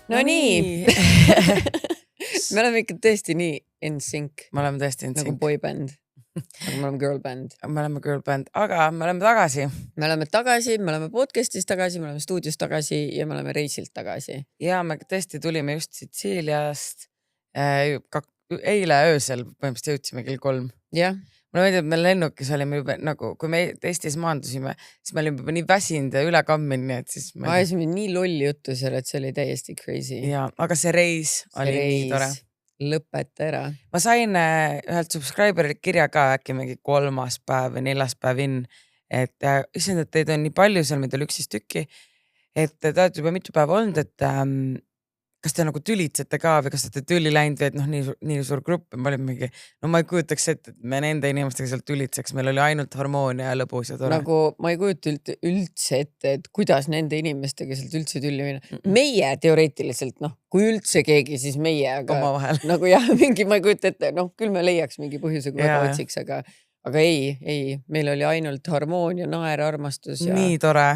No nii. Me oleme ikka tõesti nii in sync. Me oleme tõesti in sync. Nagu boyband. Aga me oleme girl band. Me oleme girl band, aga me oleme tagasi. Me oleme tagasi, me oleme podcastis tagasi, me oleme stuudios tagasi ja me oleme reisilt tagasi. Ja me tõesti tulime just Sitsiiliast. Eile öösel põhimõtteliselt jõudsime kell 3. Jah. Mulle meeldib, et me lennukis olime juba nagu, kui me Eestis maandusime, siis me olime juba nii väsinud ja üle kammini, et siis me ajasime nii lolli juttu seal, et see oli täiesti crazy. Ja, aga see reis oli nii tore. Lõpeta ära. Ma sain ühelt subscriberilt kirja ka äkki mingi 3. päev või 4. päev in, et issand, et teid on nii palju seal, meid oli 11 tükki, et te olete juba mitu päeva olnud, et kas te nagu tülitsete ka või kas te tüli läinud või et nii suur grupp ja ma olin mingi, no ma ei kujutaks ette, et me nende inimestega seal tülitseks, meil oli ainult harmoonia ja lõbus ja tore. Nagu ma ei kujuta üldse ette, et kuidas nende inimestega sealt üldse tülli minna. Meie teoreetiliselt, kui üldse keegi, siis meie, aga omavahel. Nagu jah, mingi, ma ei kujuta ette, küll me leiaks mingi põhjuse, kui väga otsiks, aga ei, meil oli ainult harmoonia, naer, armastus ja nii tore.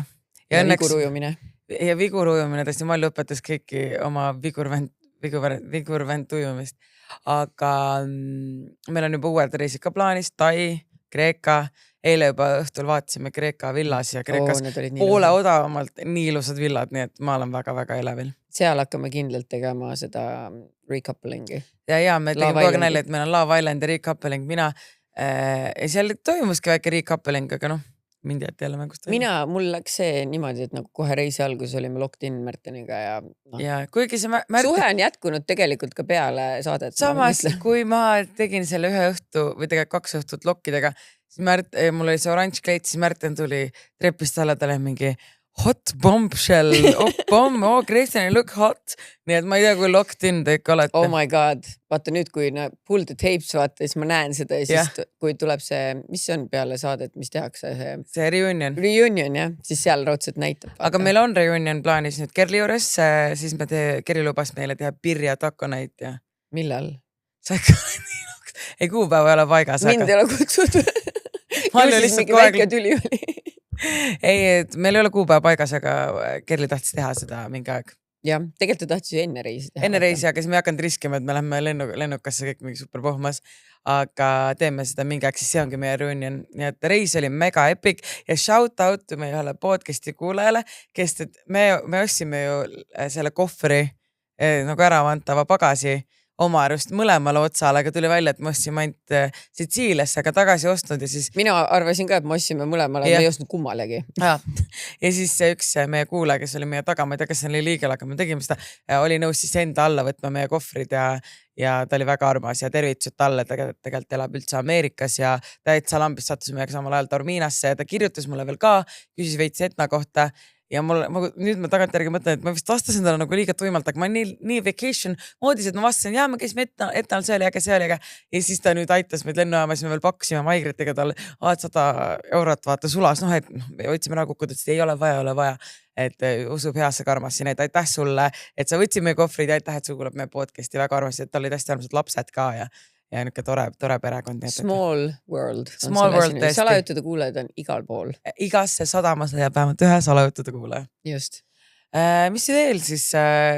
Ja vigurujumine. Ja vigurujumine, tõesti Malli õpetas kõiki oma vigurvend tujumist. Aga meil on juba uued reisid ka plaanis, Tai, Kreeka. Eile juba õhtul vaatasime Kreeka villas ja Kreekas poole odavamalt nii ilusad villad, nii et ma olen väga-väga elevil. Seal hakkame kindlalt tegema seda recouplingi. Ja me tegime kogu aeg nalja, et meil on Love Island ja recoupling. Seal toimuski väike recoupling, aga mind jäeti jälle mängust. Mul läks see niimoodi, et nagu kohe reisi alguses olime locked in Märteniga ja kuigi see suhe on jätkunud tegelikult ka peale saadet. Samas, kui ma tegin selle ühe õhtu või tegelikult 2 õhtut lokkidega, siis mul oli see oranž kleit, siis Märten tuli trepist alla talle mingi hot bombshell, Kristjan, you look hot. Nii et ma ei tea, kui locked in te ikka olete. Oh my god, vaata nüüd, kui pull the tapes vaata, siis ma näen seda ja siis kui tuleb see, mis on peale saadet, mis tehakse? See reunion. Reunion, jah, siis seal raudselt näitab. Vaata. Aga meil on reunion plaanis nüüd Kerli juures, siis Kerli lubas meile teha Pirja takonait ja... Millal? Sa ikka nii loks. Ei, kuupäeva ei ole paigas. Mind ei ole kutsutud. Ju siis mingi väike tüli oli. Ei, et meil ei ole kuupäeva paigas, aga Kerli tahtis teha seda mingi aeg. Jah, tegelikult ta tahtis ju enne reisi teha. Enne reisi, aga siis me ei hakanud riskima, et me lähme lennukasse kõik mingi super pohmas, aga teeme seda mingi aeg, siis see ongi meie reunion. Nii et reis oli mega epic ja shout out to meie ühele podcasti kuulajale, kes me ostsime ju selle kohvri nagu äravantava pagasi oma arust mõlemale otsale, aga tuli välja, et ma ostsime ainult Sitsiiliasse, aga tagasi ostnud ja siis... Mina arvasin ka, et ma ostsime mõlemale, me ei ostnud kummalegi. Ja siis üks meie kuulaja, kes oli meie taga, ma ei tea, kes oli liigel, aga me tegime seda, oli nõus siis enda alla võtma meie kohvrid ja ta oli väga armas ja tervitused talle, tegelikult elab üldse Ameerikas ja ta Lambist sattus meiega samal ajal Torminasse ja ta kirjutas mulle veel ka, küsis veits Etna kohta. Ja nüüd ma tagantjärgi mõtlen, et ma vist vastasin talle nagu liiga tuimalt, aga ma nii vacation moodis, et ma vastasin, ma käisime Etnal, see oli äge. Ja siis ta nüüd aitas meid lennujaama, siis me veel pakkusime maigritega talle 100 eurot vaata sulas, et otsime ära kukkuda, et ei ole vaja, et usub heasse karmasse, nii et aitäh sulle, et sa võtsid meie kohvrid ja aitäh, et sul kuuleb meie podcasti väga armasti, et tal olid hästi armsad lapsed ka ja niuke tore perekond. Small world. Salajutude kuulajad on igal pool. Igasse sadamas jääb vähemalt ühe salajutude kuulaja. Just. Mis veel siis,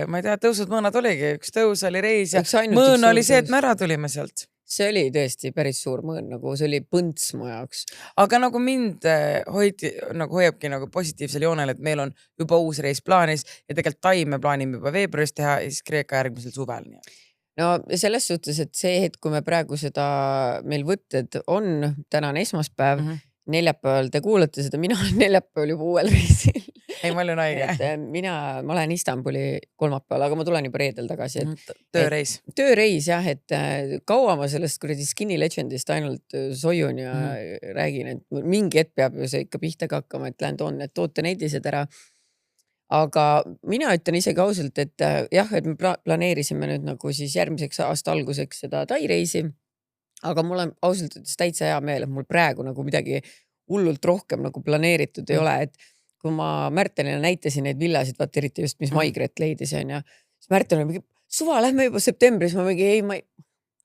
ma ei tea, tõusud mõned oligi, üks tõus oli reis ja mõõn oli see, et me ära tulime sealt. See oli tõesti päris suur mõõn, nagu see oli põnts mu jaoks. Aga nagu mind hoiabki nagu positiivsel joonel, et meil on juba uus reis plaanis ja tegelikult Tai me plaanime juba veebruaris teha ja siis Kreeka järgmisel suvel. No selles suhtes, et see hetk, kui me praegu seda meil võtted on, tänane esmaspäev, neljapäeval te kuulate seda, mina olen neljapäeval juba uuel reisil. Ei, ma olen õige. Ma lähen Istanbuli kolmapäeval, aga ma tulen juba reedel tagasi. Tööreis. Tööreis jah, et kaua ma sellest kuradi Skinny Legendist ainult soiun ja räägin, et mingi hetk peab ju see ikka pihta ka hakkama, et lähen toon need tootenäidised ära. Aga mina ütlen isegi ausalt, et jah, et me planeerisime nüüd nagu siis järgmiseks aasta alguseks seda Tai reisi, aga mul on ausalt ütles täitsa hea meel, et mul praegu nagu midagi hullult rohkem nagu planeeritud ei ole, et kui ma Märtenile näitasin neid villasid, vaata eriti just, mis Maigret leidis, siis Märten oli mingi, suva, lähme juba septembris, ma mingi, ei,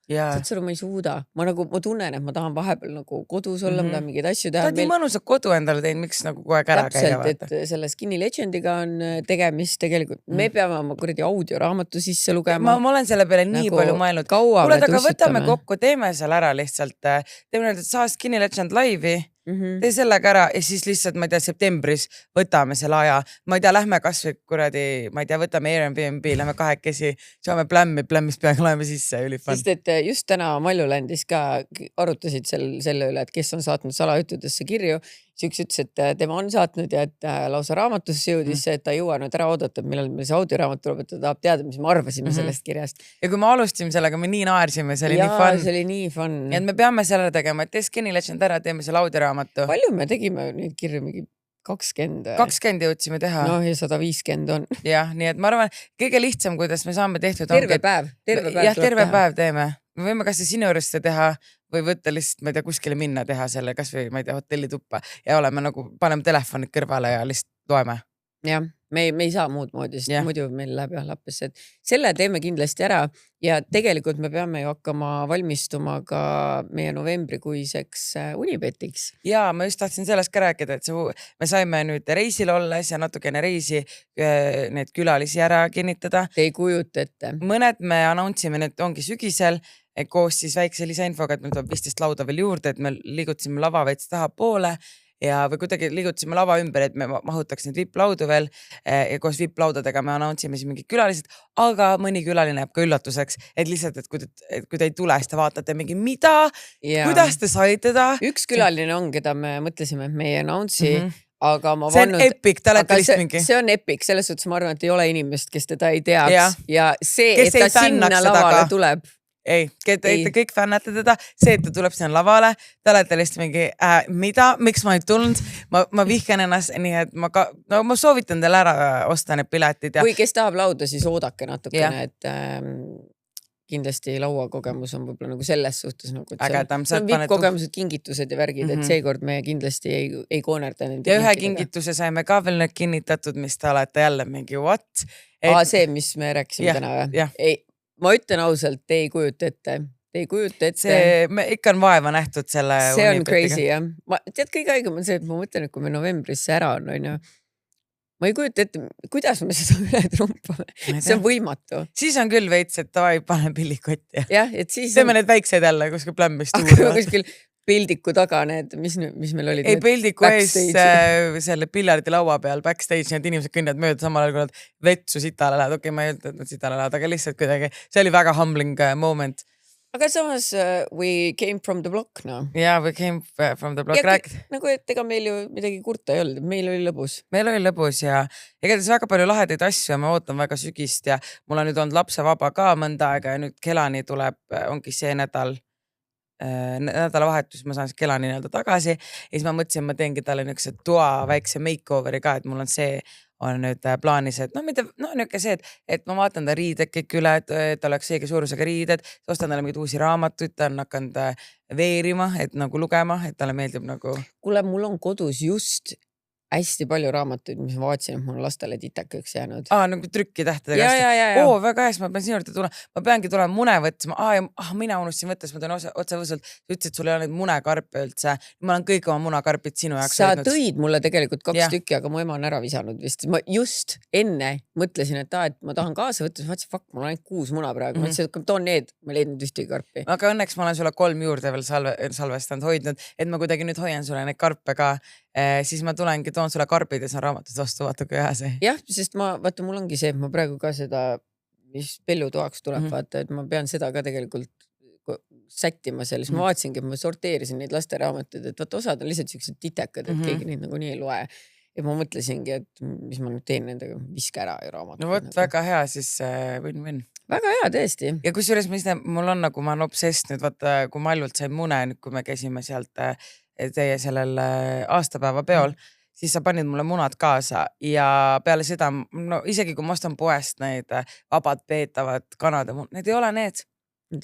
Jaa. saad sa aru, ma ei suuda, ma tunnen, et ma tahan vahepeal nagu kodus olla, ma tahan mingeid asju teha. Ta on nii mõnusad kodu endale teinud, miks nagu kogu aeg ära käia täpselt, et selle Skinny Legendiga on tegemist tegelikult, me peame oma kuradi audioraamatu sisse lugema. Ma olen selle peale nii palju mõelnud. Kuule, aga võtame kokku, teeme seal ära lihtsalt. Teeme nüüd, et saa Skinny Legend laivi, tee sellega ära ja siis lihtsalt, ma ei tea, septembris võtame selle aja. Ma ei tea, lähme kas või kuradi, ma ei tea, võtame Airbnb, lähme kahekesi, saame plämmis peaaegu laeme sisse, ülifun. Sest et just täna Maljulandis ka arutasid selle üle, et kes on saatnud salajuttudesse kirju. Üks ütles, et tema on saatnud ja et lausa raamatusse jõudis, et ta ei jõua nüüd ära oodata, millal meil see audioraamat tuleb, et ta tahab teada, mis me arvasime sellest kirjast. Ja kui me alustasime sellega, me nii naersime, see oli nii fun. See oli nii fun. Ja me peame selle tegema, et tee Skinny Legend ära, teeme selle audioraamat. Palju me tegime neid kirju, mingi 20 jõudsime teha. No ja 150 on. Jah, nii et ma arvan, kõige lihtsam, kuidas me saame tehtud. Terve päev. Jah, terve päev teeme. Me võime kas sinu juurest teha või võtta lihtsalt, ma ei tea, kuskile minna teha selle, kas või, ma ei tea, hotellituppa ja oleme nagu, paneme telefonid kõrvale ja lihtsalt loeme. Jah, me ei saa muud moodi, sest muidu meil läheb lappesse, et selle teeme kindlasti ära ja tegelikult me peame ju hakkama valmistuma ka meie novembrikuiseks Unibetiks. Ja ma just tahtsin sellest ka rääkida, et me saime nüüd reisil olles ja natukene reisi need külalisi ära kinnitada. Te ei kujuta ette. Mõned me announcime, need ongi sügisel koos siis väikse lisainfoga, et meil tuleb 15 lauda veel juurde, et me liigutasime lava veits taha poole ja või kuidagi liigutasime lava ümber, et me mahutaks neid VIP-laudu veel ja koos VIP-laudadega me announcime siin mingid külalised, aga mõni külaline jääb ka üllatuseks, et lihtsalt, et kui te ei tule, siis te vaatate mingi mida, kuidas te saite ta. Üks külaline on, keda me mõtlesime, et me ei announce'i, aga ma see on epic, te olete lihtsalt mingi. See on epic, selles suhtes ma arvan, et ei ole inimest, kes teda ei teaks ja see, et ta sinna lavale tuleb. Ei, te kõik fännate teda, see, et ta tuleb sinna lavale, te olete lihtsalt mingi, mida, miks ma ei tulnud, ma vihkan ennast, nii et ma soovitan teile ära osta need piletid. Kui kes tahab lauda, siis oodake natukene, et kindlasti lauakogemus on võib-olla nagu selles suhtes nagu, et ägedam, see on VIP-kogemused, kingitused ja värgid, et seekord me kindlasti ei koonerda nende ja ühe kingituse saime ka veel nüüd kinnitatud, mis te olete jälle mingi what? See, mis me rääkisime täna või? Ma ütlen ausalt, te ei kujuta ette. Me ikka on vaeva nähtud selle see on crazy, jah. Tead, kõige haigem on see, et ma mõtlen, et kui me novembrisse ära on, ma ei kujuta ette, kuidas me seda üle trumpame. See on võimatu. Siis on küll veits, et davai, pane pillikotti. Jah, et siis teeme need väikseid jälle kuskil plämmist. Kuskil pildiku taga need, mis meil olid. Ei, pildiku ees selle pillardilaua peal backstage, need inimesed kõnnivad mööda samal ajal, kui nad vetsu sitale lähevad. Okei, ma ei öelnud, et nad sitale lähevad, aga lihtsalt kuidagi, see oli väga humbling moment. Aga samas we came from the block, no. Yeah, we came from the block. Nagu, et ega meil ju midagi kurta ei olnud, meil oli lõbus. Meil oli lõbus ja igatahes väga palju lahedaid asju ja ma ootan väga sügist ja mul on nüüd olnud lapsevaba ka mõnda aega ja nüüd Kelani tuleb, ongi see nädalavahetus, ma saan Kelani nii-öelda tagasi ja siis ma mõtlesin, ma teengi talle niisuguse toa väikse makeoveri ka, et mul on see on nüüd plaanis, et niisugune see, et ma vaatan ta riided kõik üle, et oleks õige suurusega riided, ostan talle mingeid uusi raamatuid, ta on hakanud veerima, et nagu lugema, et talle meeldib nagu. Kuule, mul on kodus just hästi palju raamatuid, mis ma vaatasin, et mul lastele titakaks jäänud. Nagu trükkitähtedega. Väga hästi, ma pean sinu juurde tulema. Ma peangi tulema mune võtma. Mina unustasin võttes, ma teen otsevõsult. Sa ütlesid, sul ei ole neid munekarpe üldse. Ma olen kõik oma munekarpid sinu jaoks. Sa tõid mulle tegelikult 2 tükki, aga mu ema on ära visanud vist. Ma just enne mõtlesin, et ma tahan kaasa võtta. Ma mõtlesin, mul on ainult 6 muna praegu. Ma ütlesin, et toon need, ma leidnud ühtegi karpi. Aga õnneks ma olen sulle 3 juurde veel salvestanud hoidnud, et ma kuidagi nüüd hoian sulle neid karpe ka. Siis ma tulengi, toon sulle karbid ja saan raamatut vastu, vaata kui hea see. Jah, sest vaata, mul ongi see, et ma praegu ka seda, mis pellutoaks tuleb, vaata, et ma pean seda ka tegelikult sättima seal. Siis ma vaatasingi, et ma sorteerisin neid laste raamatuid, et vaata, osad on lihtsalt sellised titekad, et keegi neid nagu nii ei loe. Ja ma mõtlesingi, et mis ma nüüd teen nendega, viska ära ja raamatut. No võt, väga hea, siis win-win. Väga hea, tõesti. Ja kusjuures, mul on nagu, ma olen obsessed nüüd, vaata, kui Maljult sain mune, nüüd kui me käisime sealt teie sellel aastapäeva peol, siis sa panid mulle munad kaasa ja peale seda, isegi kui ma ostan poest neid vabad peetavad kanade munad, need ei ole need.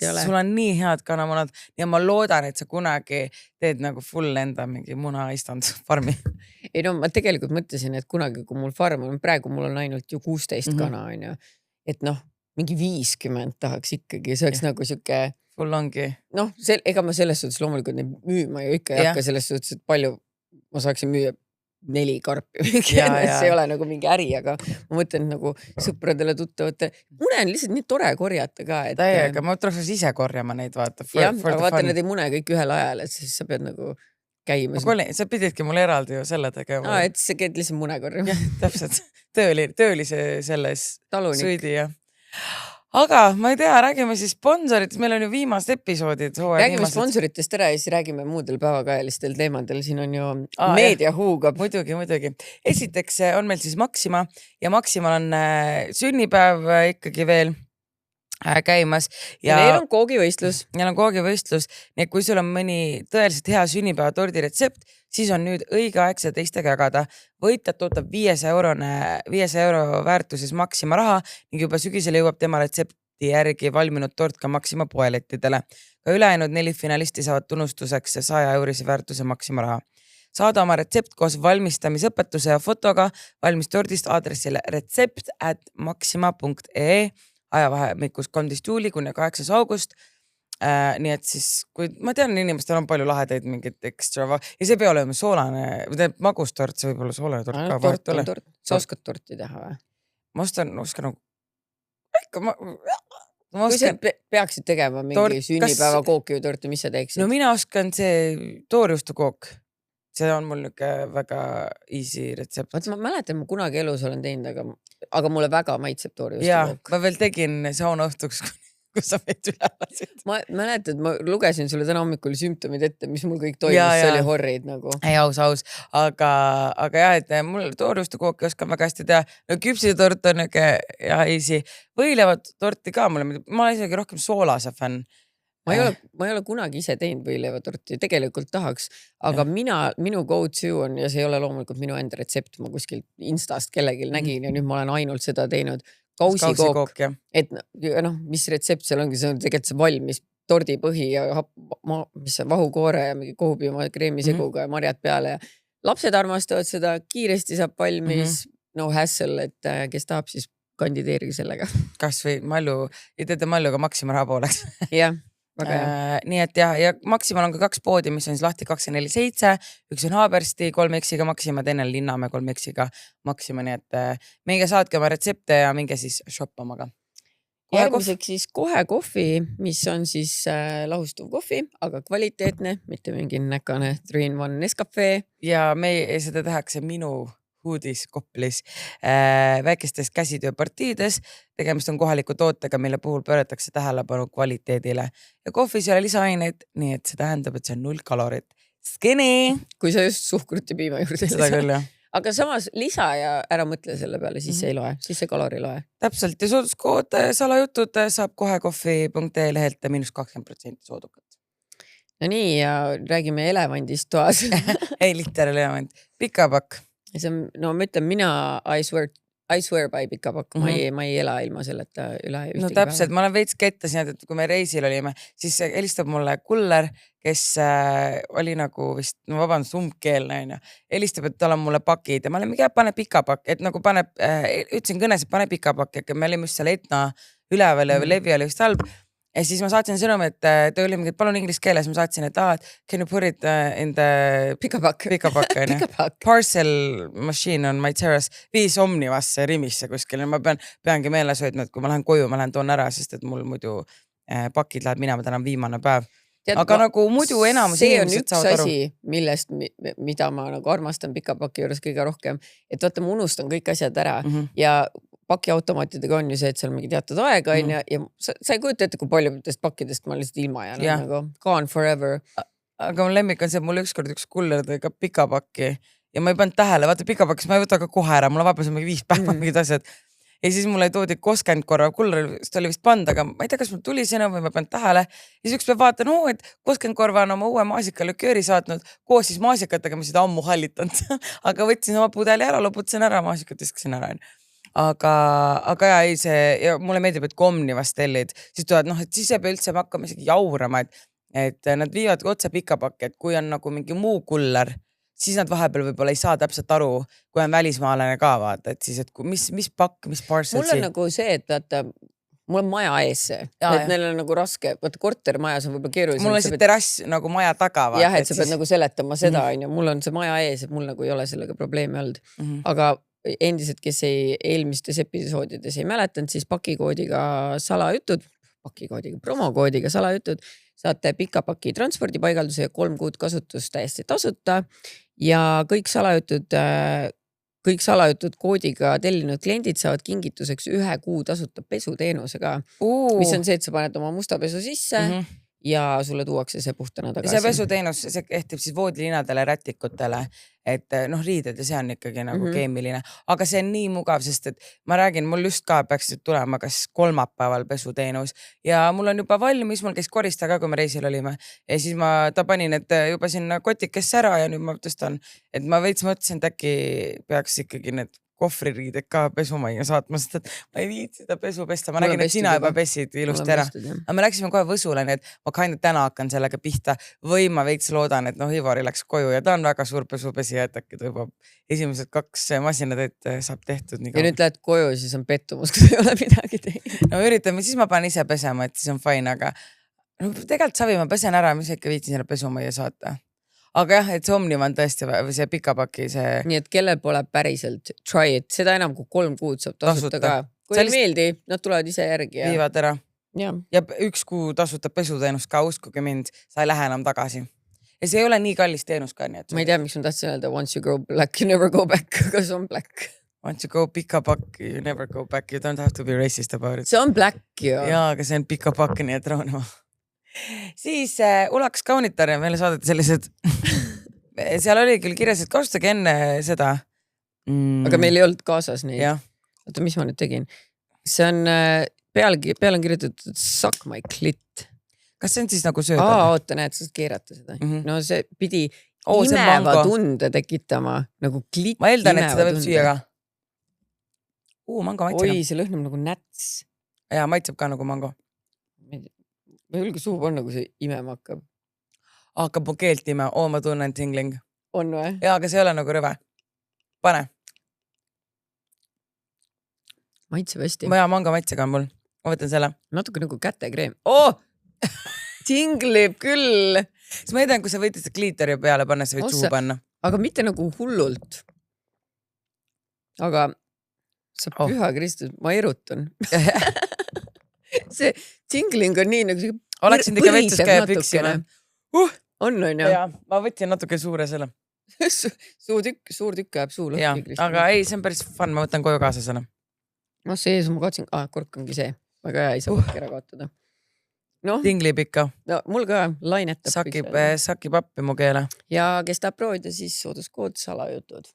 Sul on nii head kanamunad ja ma loodan, et sa kunagi teed nagu full enda mingi munaistand farmi. Ei no, ma tegelikult mõtlesin, et kunagi, kui mul farm on, praegu mul on ainult ju 16 kana, on ju. Et mingi 50 tahaks ikkagi, see oleks nagu siuke, Full ongi. noh, ega ma selles suhtes loomulikult neid müüma ju ikka ei hakka selles suhtes, et palju ma saaksin müüa 4 karpi. See ei ole nagu mingi äri, aga ma mõtlen nagu sõpradele, tuttavatele. Mune on lihtsalt nii tore korjata ka. Täiega, ma tuleks ise korjama neid, vaata. Jah, aga vaata, need ei mune kõik ühel ajal, et siis sa pead nagu käima. Sa pididki mulle eraldi ju selle tegema. Et sa käid lihtsalt mune korjama. Jah, täpselt. Tööli selles sõidi, jah. Aga ma ei tea, räägime siis sponsoritest, meil on ju viimased episoodid. Räägime sponsoritest ära ja siis räägime muudel päevakajalistel teemadel. Siin on ju meedia huugab. Muidugi. Esiteks on meil siis Maxima ja Maximal on sünnipäev ikkagi veel käimas. Ja neil on koogivõistlus. Nii et kui sul on mõni tõeliselt hea sünnipäeva tordi retsept, siis on nüüd õigeaegse teistega jagada. Võitjad ootab 500 euro väärtuses Maxima raha ning juba sügisel jõuab tema retsepti järgi valminud tort ka Maxima poelettidele. Ka ülejäänud 4 finalisti saavad tunnustuseks 100 eurose väärtuse Maxima raha. Saada oma retsept koos valmistamisõpetuse ja fotoga valmis tordist aadressile retsept@maxima.ee ajavahemikus 13. juuli kuni 8. august. Nii et siis, kui ma tean, inimestel on palju lahedaid mingit ekstra ja see pea olema soolane või magustort, see võib olla soolane tort ka. Tort on tort. Sa oskad torti teha või? Ma oskan kui sa peaksid tegema mingi sünnipäeva kooki või torti, mis sa teeksid? No mina oskan see toorjuustukook. See on mul niuke väga easy retsept. Ma mäletan, ma kunagi elus olen teinud, aga mulle väga maitseb toorjuustukook. Ja, ma veel tegin sauna õhtuks, kus sa veid üle lasid. Ma mäletan, ma lugesin sulle täna hommikul sümptomid ette, mis mul kõik toimus, see oli horrid nagu. Ei, aus. Aga jah, et mul toorjuustukooki oskan väga hästi teha. No küpsitort on niuke easy. Võilevat torti ka mulle, ma olen isegi rohkem soolase fänn. Ma ei ole kunagi ise teinud võileivatorti, tegelikult tahaks, aga minu go-to on, ja see ei ole loomulikult minu enda retsept, ma kuskil Instast kellelgi nägin ja nüüd ma olen ainult seda teinud. Kausikook, et mis retsept seal ongi, see on tegelikult see valmis tordipõhi ja mis see vahukoore ja mingi kohupiima kreemiseguga ja marjad peale ja lapsed armastavad seda, kiiresti saab valmis, no hassle, et kes tahab siis kandideerige sellega. Kas või mallu, ei teete mallu ka Maxima raha pooleks. Jah. Nii et ja Maximal on ka 2 poodi, mis on siis lahti 24/7, üks on Haabersti 3X-iga Maxima, teine on Linnamäe 3X-iga Maxima, nii et minge saatke oma retsepte ja minge siis shoppamaga. Järgmiseks siis kohe kohvi, mis on siis lahustuv kohvi, aga kvaliteetne, mitte mingi näkane 3-in-1 Nescafe. Ja seda tehakse minu Huudis Koplis väikestes käsitööpartiides. Tegemist on kohaliku tootega, mille puhul pööratakse tähelepanu kvaliteedile. Ja kohvis ei ole lisaaineid, nii et see tähendab, et see on 0 kalorit. Skinny! Kui sa just suhkrut ja piima juurde. Seda küll, jah. Aga samas lisa ja ära mõtle selle peale, siis ei loe, siis see kalori loe. Täpselt ja sooduskood salajutud saab kohe kohvi.ee lehelt -20% soodukat. No nii, ja räägime elevandist toas. Ei, liter elevant. Pikapakk. No ma ütlen, I swear by pikapakk, ma ei ela ilma selleta üle ühtegi päeva. No täpselt, ma olen veits kettasin, et kui me reisil olime, siis helistab mulle kuller, kes oli nagu vist, no vabandust, umbkeelne on ja helistab, et tal on mulle pakid ja ma olen mingi, pane pikapakk, et nagu ütlesin kõnes, et pane pikapakk, et me olime just seal Etna üleval ja levi oli just halb. Ja siis ma saatsin sõnumi, et ta oli mingi, palun inglise keeles, ma saatsin, et can you put it in the pikapakk, parcel machine on my terrace, 5 Omnivasse Rimisse kuskil ja ma peangi meeles hoidma, et kui ma lähen koju, ma lähen toon ära, sest et mul muidu pakid läheb minema, täna on viimane päev. Aga nagu muidu enamus inimesed saavad aru. See on üks asi, mida ma nagu armastan pikapaki juures kõige rohkem, et vaata, ma unustan kõik asjad ära ja pakiautomaatidega on ju see, et seal mingi teatud aega on ja sa ei kujuta ette, kui paljudest pakkidest ma lihtsalt ilma jään nagu gone forever. Aga mul lemmik on see, et mul ükskord üks kuller tõi ka pikapakki ja ma ei pannud tähele, vaata pikapakis ma ei võta ka kohe ära, mul vahepeal mingi 5 päeva mingid asjad. Ja siis mulle toodi 20 korra kuller, sest oli vist pand, aga ma ei tea, kas mul tuli sõna või ma pean tähele. Ja siis üks peab vaatan, et 20 korva on oma uue maasikalökööri saatnud koos siis maasikatega, mis seda ammu hallitanud. Aga võtsin oma pudeli ära, loputasin ära, maasikat viskasin ära. Aga ja mulle meeldib, et komni vast tellid, siis tulevad, et siis ei pea üldse hakkama isegi jaurama, et nad viivad otse pikapakki, et kui on nagu mingi muu kuller, siis nad vahepeal võib-olla ei saa täpselt aru, kui on välismaalane ka vaata, et siis, et mis pakk, mis parcel. Mul on nagu see, et vaata, mul on maja ees see, et neil on nagu raske, vaata kortermajas on võib-olla keerulisem. Mul on see terrass nagu maja taga. Jah, et sa pead nagu seletama seda, on ju. Mul on see maja ees, et mul nagu ei ole sellega probleemi olnud. Aga endised, kes eelmistes episoodides ei mäletanud, siis pakikoodiga salajutud, promokoodiga salajutud, saate pika paki transpordipaigalduse ja 3 kuud kasutust täiesti tasuta ja kõik salajutud koodiga tellinud kliendid saavad kingituseks 1 kuu tasuta pesuteenuse ka, mis on see, et sa paned oma musta pesu sisse ja sulle tuuakse see puhtana tagasi. See pesuteenus, see kehtib siis voodilinadele, rätikutele, et riided ja see on ikkagi nagu keemiline, aga see on nii mugav, sest et ma räägin, mul just ka peaks nüüd tulema kas kolmapäeval pesuteenus ja mul on juba valmis, mul käis korista ka, kui me reisil olime ja siis ta panin, et juba sinna kotikesse ära ja nüüd ma tõstan, et ma veits mõtlesin, et äkki peaks ikkagi need kohvririided ka pesumajja saatma, sest et ma ei viitsi seda pesu pesta, ma nägin, et sina juba pessid ilusti ära. Aga me läksime kohe Võsule, nii et ma kainult täna hakkan sellega pihta või ma veits loodan, et Ivari läks koju ja ta on väga suur pesupesija, et äkki ta juba esimesed 2 masinad, et saab tehtud. Ja nüüd lähed koju, siis on pettumus, kui ei ole midagi teinud. No üritame, siis ma panen ise pesema, et siis on fine, aga tegelikult savi ma pesen ära, mis ikka viitsin selle pesumajja saata. Aga jah, et see Omniva on tõesti see pikapaki see... Nii et kellel pole päriselt try it, seda enam kui 3 kuud saab tasuta ka. Kui ei meeldi, nad tulevad ise järgi. Ja... Viivad ära. Ja 1 kuu tasuta pesuteenus ka, uskuge mind, sa ei lähe enam tagasi. Ja see ei ole nii kallis teenus ka. Nii, ma ei tea, miks ma tahtsin öelda, once you go black, you never go back, aga see on black. Once you go pikapakk, you never go back, you don't have to be racist about it. See on black ju. Jaa, aga see on pikapakk, nii et raunema. Siis Ulaks Kaunitar ja meile saadeti sellised, seal oli küll kirjas, et kasutage enne seda. Aga meil ei olnud kaasas neid. Oota, mis ma nüüd tegin? See on, peal on kirjutatud suck my clit. Kas see on siis nagu sööda? Oota, näed, sa keerata seda. No see pidi imeva tunde tekitama, nagu klit. Ma eeldan, et seda võib süüa ka. Mango maitsega. Oi, see lõhnab nagu näts. Ja, maitseb ka nagu mango. Ma julge suu on nagu see imema hakkab. Hakkab mu keelt ime, ma tunnen tingling. On või? Jaa, aga see ei ole nagu rõve. Pane. Maitseb hästi. Jaa, mango maitsega on mul. Ma võtan selle. Natuke nagu kätekreem. Tinglib küll. Siis ma ei tea, kui sa võitid seda kliiteri peale panna, sa võid suu panna. Aga mitte nagu hullult. Aga sa püha Kristus, ma erutun. See tingling on nii nagu see oleksin ikka vetsuskäe püksime. On ju? Jaa, ma võtsin natuke suure selle. Suur tükk jääb suu lõhki. Aga ei, see on päris fun, ma võtan koju kaasa selle. No see ees ma kaotsin, kork ongi see. Väga hea, ei saa võtki ära kaotada. Tinglib ikka. No mul ka lainetab. Sakib appi mu keele. Ja kes tahab proovida, siis sooduskood salajutud.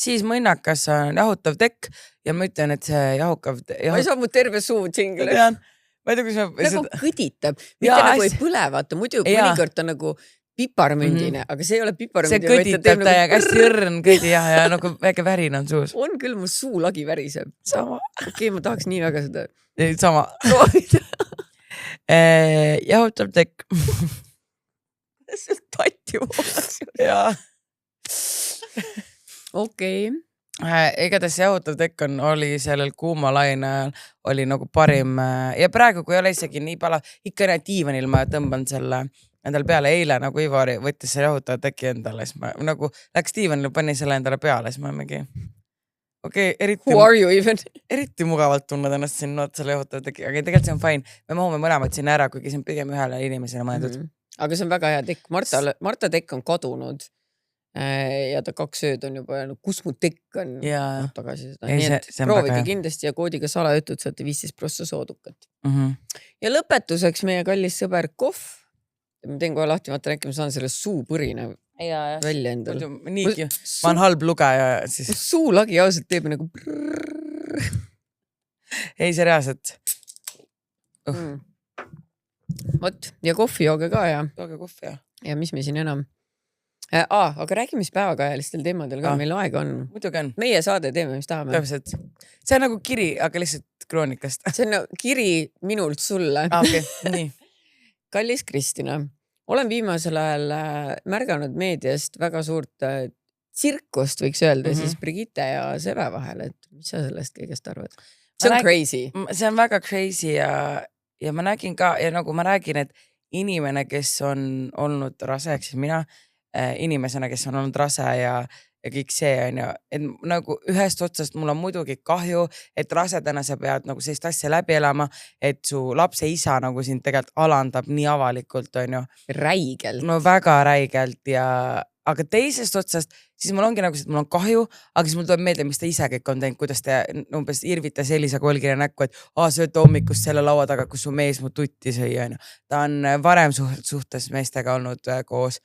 Siis mõnnakas on jahutav tekk ja ma ütlen, et see jahukav... Ma ei saa mu terve suu tingle. Ma ei tea, kus ma... Nagu kõditab. Mitte nagu ei põle, vaata. Muidu mõnikord on nagu piparmündine, aga see ei ole piparmündine. See kõditab täiega hästi õrn kõdi ja nagu väike värin on suus. On küll, mu suu lagi väriseb. Sama. Okei, ma tahaks nii väga seda... Sama. Jahutav tekk. See on tatti voolaks. Jaa. Okei. Igatahes jahutav tekk oli sellel kuuma laine ajal oli nagu parim ja praegu, kui ei ole isegi nii pala, ikka näed diivanil ma tõmban selle endale peale eile, nagu Ivari võttis selle jahutav teki endale, siis ma nagu läks diivanil, pani selle endale peale, siis ma mingi Who are you even? Eriti mugavalt tunned ennast siin selle jahutav teki, aga tegelikult see on fine, me mahume mõlemad sinna ära, kuigi see on pigem ühele inimesele mõeldud. Aga see on väga hea tekk, Marta tekk on kadunud. Ja ta 2 ööd on juba, kus mu tekk on tagasi seda. Nii et proovige kindlasti ja koodiga salajutud saate 15% soodukat. Ja lõpetuseks meie kallis sõber Kohv. Ma teen kohe lahti, vaata rääkima, saan selle suupõrine välja endal. Niigi, ma olen halb lugeja. Suu lagi ausalt teeb nagu ei, see reaalselt. Vot, ja kohvi jooge ka ja. Jooge kohvi, ja mis me siin enam? Aga räägime mis päevakajalistel teemadel ka, meil aega on. Muidugi on. Meie saade teeme, mis tahame. Täpselt. See on nagu kiri, aga lihtsalt kroonikast. See on kiri minult sulle. Okei, nii. Kallis Kristina, olen viimasel ajal märganud meediast väga suurt tsirkust, võiks öelda, siis Brigitte ja Seve vahel, et mis sa sellest kõigest arvad? see on crazy. See on väga crazy ja ma nägin ka ja nagu ma räägin, et inimene, kes on olnud rase, ehk siis mina inimesena, kes on olnud rase ja kõik see on ju, et nagu ühest otsast mul on muidugi kahju, et rasedana sa pead nagu sellist asja läbi elama, et su lapse isa nagu sind tegelikult alandab nii avalikult, on ju. Räigelt. No väga räigelt aga teisest otsast, siis mul ongi nagu see, et mul on kahju, aga siis mul tuleb meelde, mis ta ise kõik on teinud, kuidas ta umbes irvitas Elisa Kolgile näkku, et sööte hommikust selle laua taga, kus su mees mu tutti sõi, on ju. Ta on varem suhtes meestega olnud koos,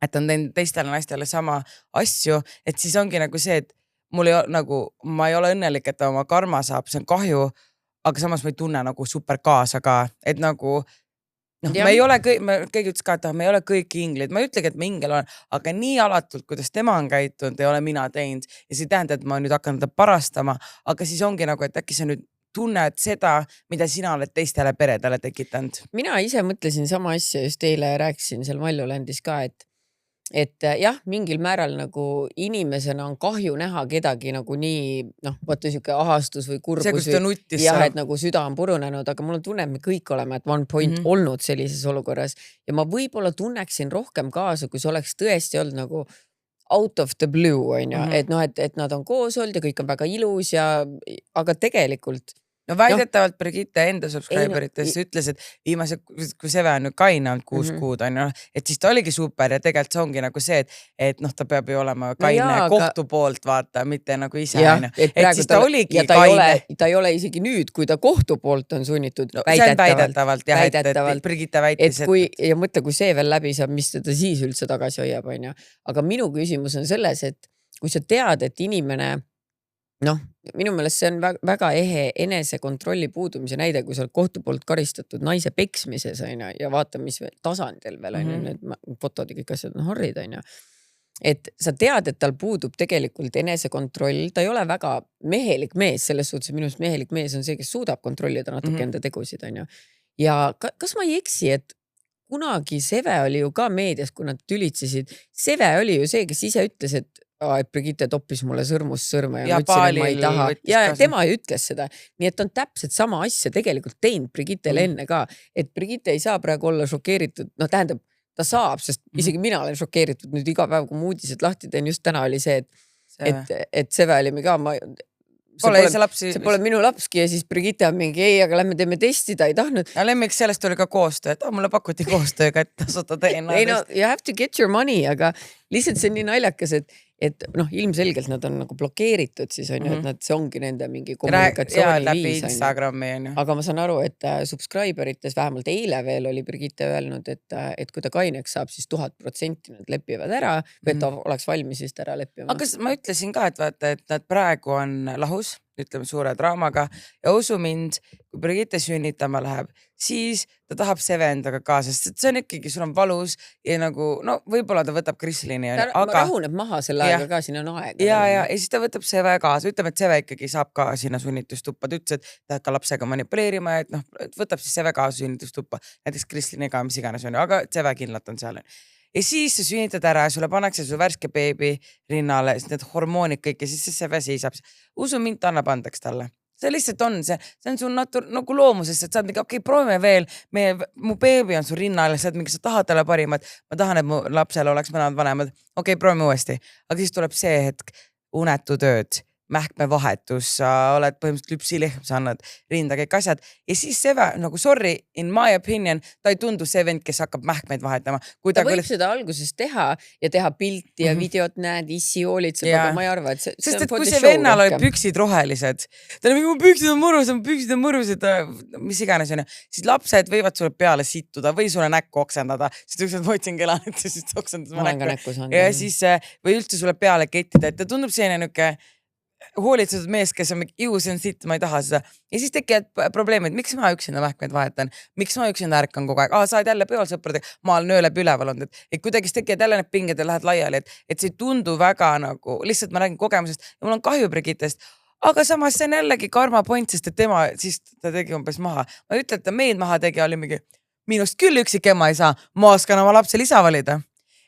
et on teinud teistele naistele sama asju, et siis ongi nagu see, et mul ei ole nagu, ma ei ole õnnelik, et ta oma karma saab, see on kahju, aga samas ma ei tunne nagu super kaasa ka, et nagu me ei ole keegi ütles ka, et me ei ole kõik inglid, ma ei ütlegi, et ma ingel olen, aga nii alatult, kuidas tema on käitunud, ei ole mina teinud ja see ei tähenda, et ma nüüd hakkan ta parastama, aga siis ongi nagu, et äkki sa nüüd tunned seda, mida sina oled teistele peredele tekitanud. Mina ise mõtlesin sama asja, just eile rääkisin seal Maljulandis ka, et jah, mingil määral nagu inimesena on kahju näha kedagi nagu nii, vaata siuke ahastus või kurbus. See, kus ta nuttis. Jah, et nagu süda on purunenud, aga mul on tunne, et me kõik oleme at one point olnud sellises olukorras ja ma võib-olla tunneksin rohkem kaasa, kui see oleks tõesti olnud nagu out of the blue, on ju, et nad on koos olnud ja kõik on väga ilus aga tegelikult no väidetavalt Brigitte enda subscriberites ütles, et viimase, kui Seve on nüüd kaine olnud 6 kuud, on ju, et siis ta oligi super ja tegelikult see ongi nagu see, et ta peab ju olema kaine kohtu poolt, vaata, mitte nagu ise. Et siis ta oligi kaine. Ta ei ole isegi nüüd, kui ta kohtu poolt on sunnitud. No, see on väidetavalt, jah, et Brigitte väitis. Ja mõtle, kui see veel läbi saab, mis teda siis üldse tagasi hoiab, on ju. Aga minu küsimus on selles, et kui sa tead, et inimene minu meelest see on väga ehe enesekontrolli puudumise näide, kui sa oled kohtu poolt karistatud naise peksmises ja vaata, mis tasandil veel on, need fotod ja kõik asjad on horrid, on ju. Et sa tead, et tal puudub tegelikult enesekontroll, ta ei ole väga mehelik mees, selles suhtes minust mehelik mees on see, kes suudab kontrollida natuke enda tegusid, on ju. Ja kas ma ei eksi, et kunagi Seve oli ju ka meedias, kui nad tülitsesid, Seve oli ju see, kes ise ütles, et Brigitte toppis mulle sõrmust sõrme ja ma ütlesin, et ma ei taha. Ja tema ju ütles seda. Nii et on täpselt sama asja tegelikult teinud Brigittele enne ka. Et Brigitte ei saa praegu olla šokeeritud. Tähendab, ta saab, sest isegi mina olen šokeeritud nüüd iga päev, kui ma uudised lahti teen. Just täna oli see, et Seve oli ka, see pole minu lapski ja siis Brigitte on mingi, ei, aga lähme teeme testi, ta ei tahtnud. Ja lemmiks sellest oli ka koostöö, et mulle pakuti koostööga, et tasuta DNA. Ei you have to get your money, aga lihtsalt see on nii naljakas, et ilmselgelt nad on nagu blokeeritud siis on ju, et see ongi nende mingi kommunikatsiooni läbi Instagrami on ju. Aga ma saan aru, et subscriberites vähemalt eile veel oli Brigitte öelnud, et kui ta kaineks saab, siis 1000% nad lepivad ära või et ta oleks valmis vist ära leppima. Aga ma ütlesin ka, et vaata, et nad praegu on lahus, ütleme suure draamaga ja usu mind, kui Brigitte sünnitama läheb, siis ta tahab Seve endaga kaasa, sest see on ikkagi, sul on valus ja nagu, võib-olla ta võtab Krislini. Ta rahuneb maha selle aega ka, siin on aega. Ja siis ta võtab Seve kaasa, ütleme, et Seve ikkagi saab ka sinna sünnitustuppa, ta ütles, et ta hakka lapsega manipuleerima, et võtab siis Seve kaasa sünnitustuppa, näiteks Krisliniga, mis iganes on, aga Seve kindlalt on seal. Ja siis sa sünnitad ära ja sulle pannakse su värske beebi rinnale, need hormoonid kõik ja siis see Seve seisab. Usu mind, ta annab andeks talle. See lihtsalt on, see on su nagu loomusest, et sa oled mingi, okei, proovime veel, mu beebi on su rinnal ja sa oled mingi, sa tahad talle parimat, ma tahan, et mu lapsel oleks mõned vanemad, okei, proovime uuesti. Aga siis tuleb see hetk, unetu tööd, mähkmevahetus, sa oled põhimõtteliselt lüpsilehm, sa annad rinda kõik asjad ja siis Seve, nagu sorry, in my opinion, ta ei tundu see vend, kes hakkab mähkmeid vahetama. Ta võib seda alguses teha ja teha pilti ja videot näed, issi hoolitseb, aga ma ei arva, et see sest et kui see vennal oli püksid rohelised, ta oli mingi, mu püksid on mõrusad, mis iganes on, siis lapsed võivad sulle peale sittuda või sulle näkku oksendada, sest ükskord võtsin kelan, et siis oksendas ma näkku. Ja siis või üldse sulle peale kettida, et ta tundub selline nüke hoolitsetud mees, kes on see on sitt, ma ei taha seda. Ja siis tekivad probleemid, miks ma üksinda mähkmeid vahetan, miks ma üksinda ärkan kogu aeg, sa oled jälle peol sõpradega, ma olen öö läbi üleval olnud, et kuidagi tekivad jälle need pinged ja lähed laiali, et see ei tundu väga nagu, lihtsalt ma räägin kogemusest ja mul on kahju Brigittest, aga samas see on jällegi karma point, sest et tema, siis ta tegi umbes maha. Ma ei ütle, et ta meid maha tegi, oli mingi, minust küll üksik ema ei saa, ma oskan oma lapsel isa valida.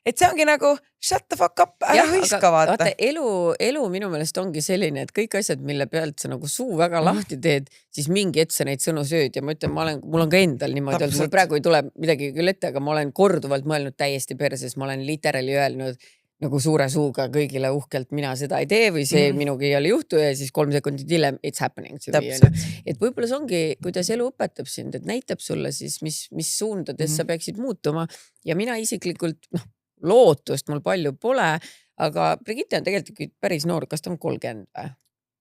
et see ongi nagu shut the fuck up, ära hõiska vaata. Elu minu meelest ongi selline, et kõik asjad, mille pealt sa nagu suu väga lahti teed, siis mingi hetk sa neid sõnu sööd ja ma ütlen, mul on ka endal niimoodi, et mul praegu ei tule midagi küll ette, aga ma olen korduvalt mõelnud täiesti perses, ma olen literally öelnud nagu suure suuga kõigile uhkelt, mina seda ei tee või see minugi ei ole juhtu ja siis 3 sekundit hiljem it's happening to me. Et võib-olla see ongi, kuidas elu õpetab sind, et näitab sulle siis, mis suundades sa peaksid muutuma ja mina isiklikult, lootust mul palju pole, aga Brigitte on tegelikult päris noor, kas ta on 30 või?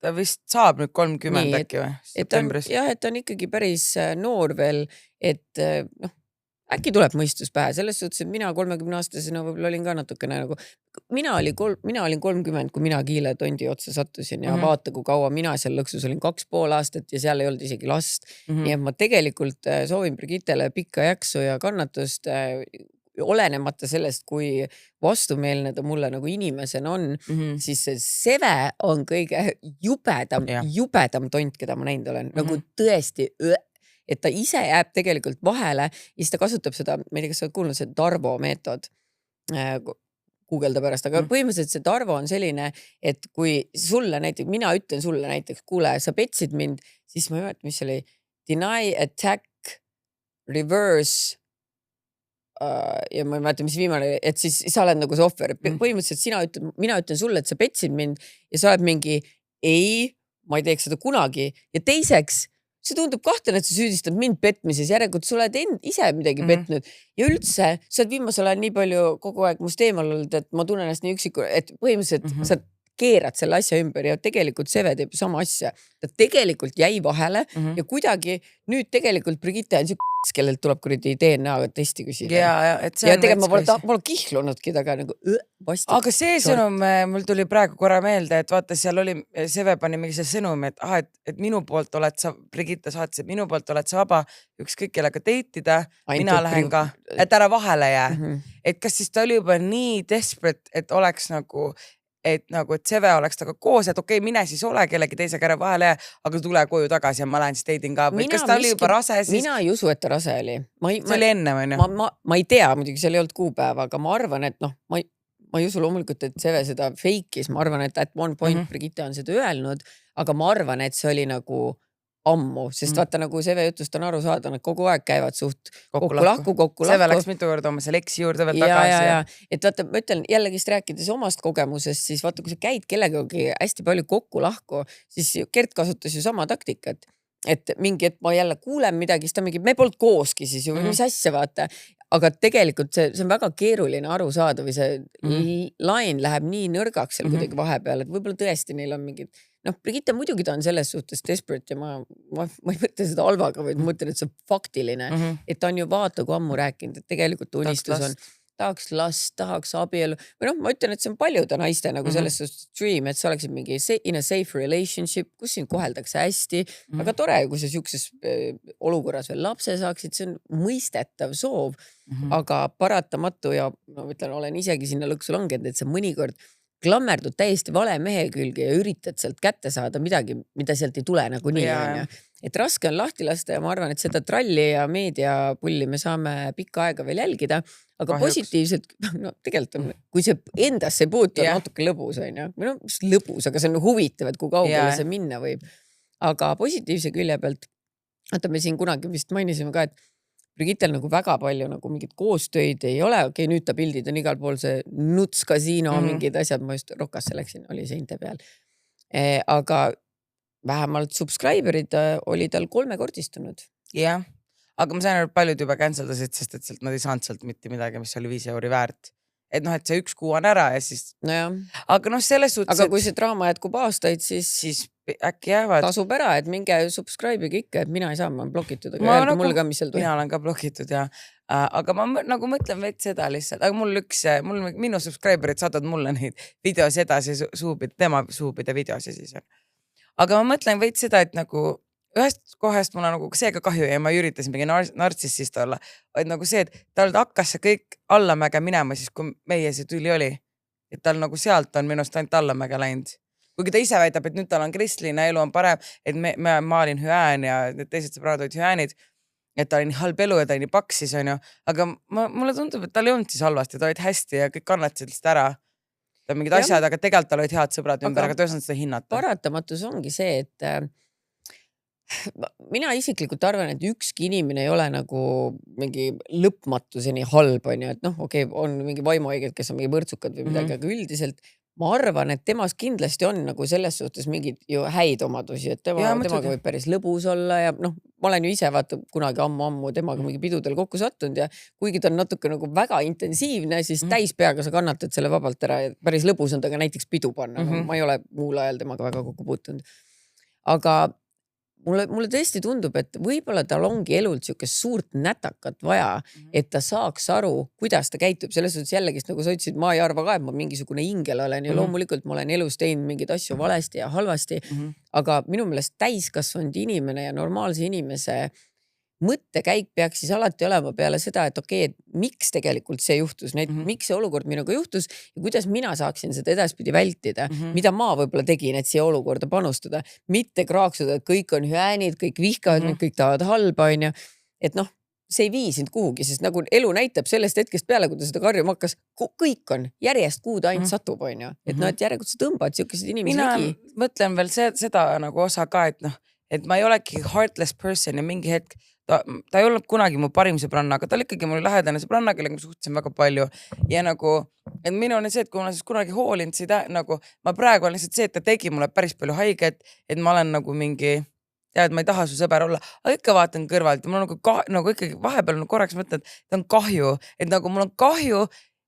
Ta vist saab nüüd 30 äkki või? Jah, et ta on ikkagi päris noor veel, et äkki tuleb mõistus pähe, selles suhtes, et mina 30-aastasena võib-olla olin ka natukene nagu, mina olin 30, kui mina Kiile tondi otsa sattusin ja vaata, kui kaua mina seal lõksus olin 2,5 aastat ja seal ei olnud isegi last. Nii et ma tegelikult soovin Brigittele pikka jaksu ja kannatust, olenemata sellest, kui vastumeelne ta mulle nagu inimesena on, siis see Seve on kõige jubedam tont, keda ma näinud olen. Nagu tõesti et ta ise jääb tegelikult vahele ja siis ta kasutab seda, ma ei tea, kas sa oled kuulnud, see Darvo meetod, guugelda pärast, aga põhimõtteliselt see Darvo on selline, et kui sulle näiteks, mina ütlen sulle näiteks, kuule, sa petsid mind, siis ma ei mäleta, mis see oli, deny, attack, reverse ja ma ei mäleta, mis viimane, et siis sa oled nagu see ohver. Põhimõtteliselt mina ütlen sulle, et sa petsid mind ja sa oled mingi ei, ma ei teeks seda kunagi ja teiseks see tundub kahtlane, et sa süüdistad mind petmises, järelikult sa oled ise midagi petnud ja üldse sa oled viimasel ajal nii palju kogu aeg must eemal olnud, et ma tunnen ennast nii üksiku, et põhimõtteliselt sa keerad selle asja ümber ja tegelikult Seve teeb sama asja. Ta tegelikult jäi vahele ja kuidagi nüüd tegelikult Brigitte on siuke, kellelt tuleb kuradi DNA testi küsida. Ja tegelikult ma pole kihlunudki taga nagu vasti. Aga see sõnum, mul tuli praegu korra meelde, et vaata, seal oli, Seve pani mingi see sõnum, et minu poolt oled sa, Brigitte saatis, et minu poolt oled sa vaba, ükskõik kellega deitida, mina lähen ka, et ära vahele jää. Et kas siis ta oli juba nii desperate, et oleks nagu, et Seve oleks taga koos, et okei, mine siis ole kellegi teisega ära vahele, aga tule koju tagasi ja ma lähen siis deidin ka. Või kas ta oli juba rase siis? Mina ei usu, et ta rase oli. See oli enne või? Ma ei tea, muidugi seal ei olnud kuupäeva, aga ma arvan, et ma ei usu loomulikult, et Seve seda fake'is. Ma arvan, et at one point Brigitte on seda öelnud, aga ma arvan, et see oli nagu ammu, sest vaata nagu Seve jutust on aru saada, nad kogu aeg käivad suht kokku-lahku. Seve läks mitu korda oma selle eksi juurde veel tagasi. Ja. Et vaata, ma ütlen jällegist rääkides omast kogemusest, siis vaata, kui sa käid kellegagi hästi palju kokku-lahku, siis Gert kasutas ju sama taktikat, et mingi, et ma jälle kuulen midagi, siis ta mingi, me polnud kooski siis ju, mis asja vaata. Aga tegelikult see on väga keeruline aru saada või see lain läheb nii nõrgaks seal kuidagi vahepeal, et võib-olla tõesti neil on mingid Brigitte muidugi ta on selles suhtes desperate ja ma ei mõtle seda halvaga, vaid ma mõtlen, et see on faktiline, et ta on ju vaata, kui ammu rääkinud, et tegelikult unistus on, tahaks last, tahaks abielu või ma ütlen, et see on paljude naiste nagu selles suhtes dream, et sa oleksid mingi in a safe relationship, kus sind koheldakse hästi, aga tore, kui sa siukses olukorras veel lapse saaksid, see on mõistetav soov, aga paratamatu ja ma ütlen, olen isegi sinna lõksu langenud, et see mõnikord klammerdud täiesti vale mehe külge ja üritad sealt kätte saada midagi, mida sealt ei tule nagu nii on. Et raske on lahti lasta ja ma arvan, et seda tralli ja meediapulli me saame pikka aega veel jälgida, aga positiivselt, tegelikult on, kui see endasse ei puutu, on natuke lõbus, on ju. Või mis lõbus, aga see on huvitav, et kui kaugele see minna võib. Aga positiivse külje pealt, me siin kunagi vist mainisime ka, et Brigittel nagu väga palju nagu mingid koostöid ei ole, okei, nüüd ta pildid on igal pool see Nuts Casino, mingid asjad, ma just Rokasse läksin, oli seinte peal. Aga vähemalt subscriberid oli tal 3-kordistunud. Jah, aga ma sain aru, paljud juba canceldasid, sest et sealt nad ei saanud sealt mitte midagi, mis oli 5 € väärt. Et et see 1 kuu on ära ja siis... Aga selles suhtes... Aga kui see draama jätkub aastaid, siis äkki jäävad... Tasub ära, et minge subscribe'iga ikka, et mina ei saa, ma olen blokitud, aga järgi mul ka, mis seal mina olen ka blokitud ja... Aga ma nagu mõtlen veid seda lihtsalt, aga minu subscriberid saadavad mulle neid videos edasi suupida, tema suupida videosi siis. Aga ma mõtlen veid seda, et nagu ühest kohast mul on nagu seega kahju ja ma üritasin mingi nartsissist olla, vaid nagu see, et tal hakkas see kõik allamäge minema siis, kui meie see tüli oli. Et tal nagu sealt on minust ainult allamäge läinud. Kuigi ta ise väidab, et nüüd tal on kristline, elu on parem, et ma olin hüään ja teised sõbrad olid hüäänid. et ta oli nii halb elu ja ta oli nii paksis, onju. Aga mulle tundub, et tal ei olnud siis halvasti, ta olid hästi ja kõik kannatasid lihtsalt ära. Ta mingid asjad, aga tegelikult tal olid head sõbrad ümber, aga ta ei osanud seda hinnata. Paratamatus ongi see, et mina isiklikult arvan, et ükski inimene ei ole nagu mingi lõpmatuseni halb, on ju, et noh, okei, on mingi vaimuhaiged, kes on mingi võrdsukad või midagi, aga üldiselt ma arvan, et temas kindlasti on nagu selles suhtes mingid ju häid omadusi, et temaga võib päris lõbus olla ja noh, ma olen ju ise vaata kunagi ammu temaga mingi pidudel kokku sattunud ja kuigi ta on natuke nagu väga intensiivne, siis täispeaga sa kannatad selle vabalt ära ja päris lõbus on ta ka näiteks pidu panna. Ma ei ole muul ajal temaga väga kokku puutunud. Aga mulle tõesti tundub, et võib-olla tal ongi elult siukest suurt nätakat vaja, et ta saaks aru, kuidas ta käitub. Selles suhtes jällegist, nagu sa ütlesid, ma ei arva ka, et ma mingisugune ingel olen ja loomulikult ma olen elus teinud mingeid asju valesti ja halvasti, aga minu meelest täiskasvanud inimene ja normaalse inimese mõttekäik peaks siis alati olema peale seda, et okei, et miks tegelikult see juhtus, miks see olukord minuga juhtus ja kuidas mina saaksin seda edaspidi vältida, mida ma võib-olla tegin, et siia olukorda panustada, mitte kraaksuda, et kõik on hüäänid, kõik vihkavad, kõik tahavad halba, on ju. Et noh, see ei vii sind kuhugi, sest nagu elu näitab sellest hetkest peale, kui ta seda karjuma hakkas, kõik on järjest kuud ainult satub, on ju. Et noh, et järelikult sa tõmbad siukesed inimesed ligi. Mina mõtlen veel seda nagu osa ka, et noh, et ma ei olegi heartless person ja mingi hetk ta ei olnud kunagi mu parim sõbranna, aga ta oli ikkagi mul lähedane sõbranna, kellega ma suhtlesin väga palju ja nagu, et minu on see, et kui ma olen siis kunagi hoolinud seda, nagu ma praegu olen lihtsalt see, et ta tegi mulle päris palju haiget, et ma olen nagu mingi, et ma ei taha su sõber olla, aga ikka vaatan kõrvalt ja mul on nagu ikkagi vahepeal korraks mõtlen, et ta on kahju, et nagu mul on kahju,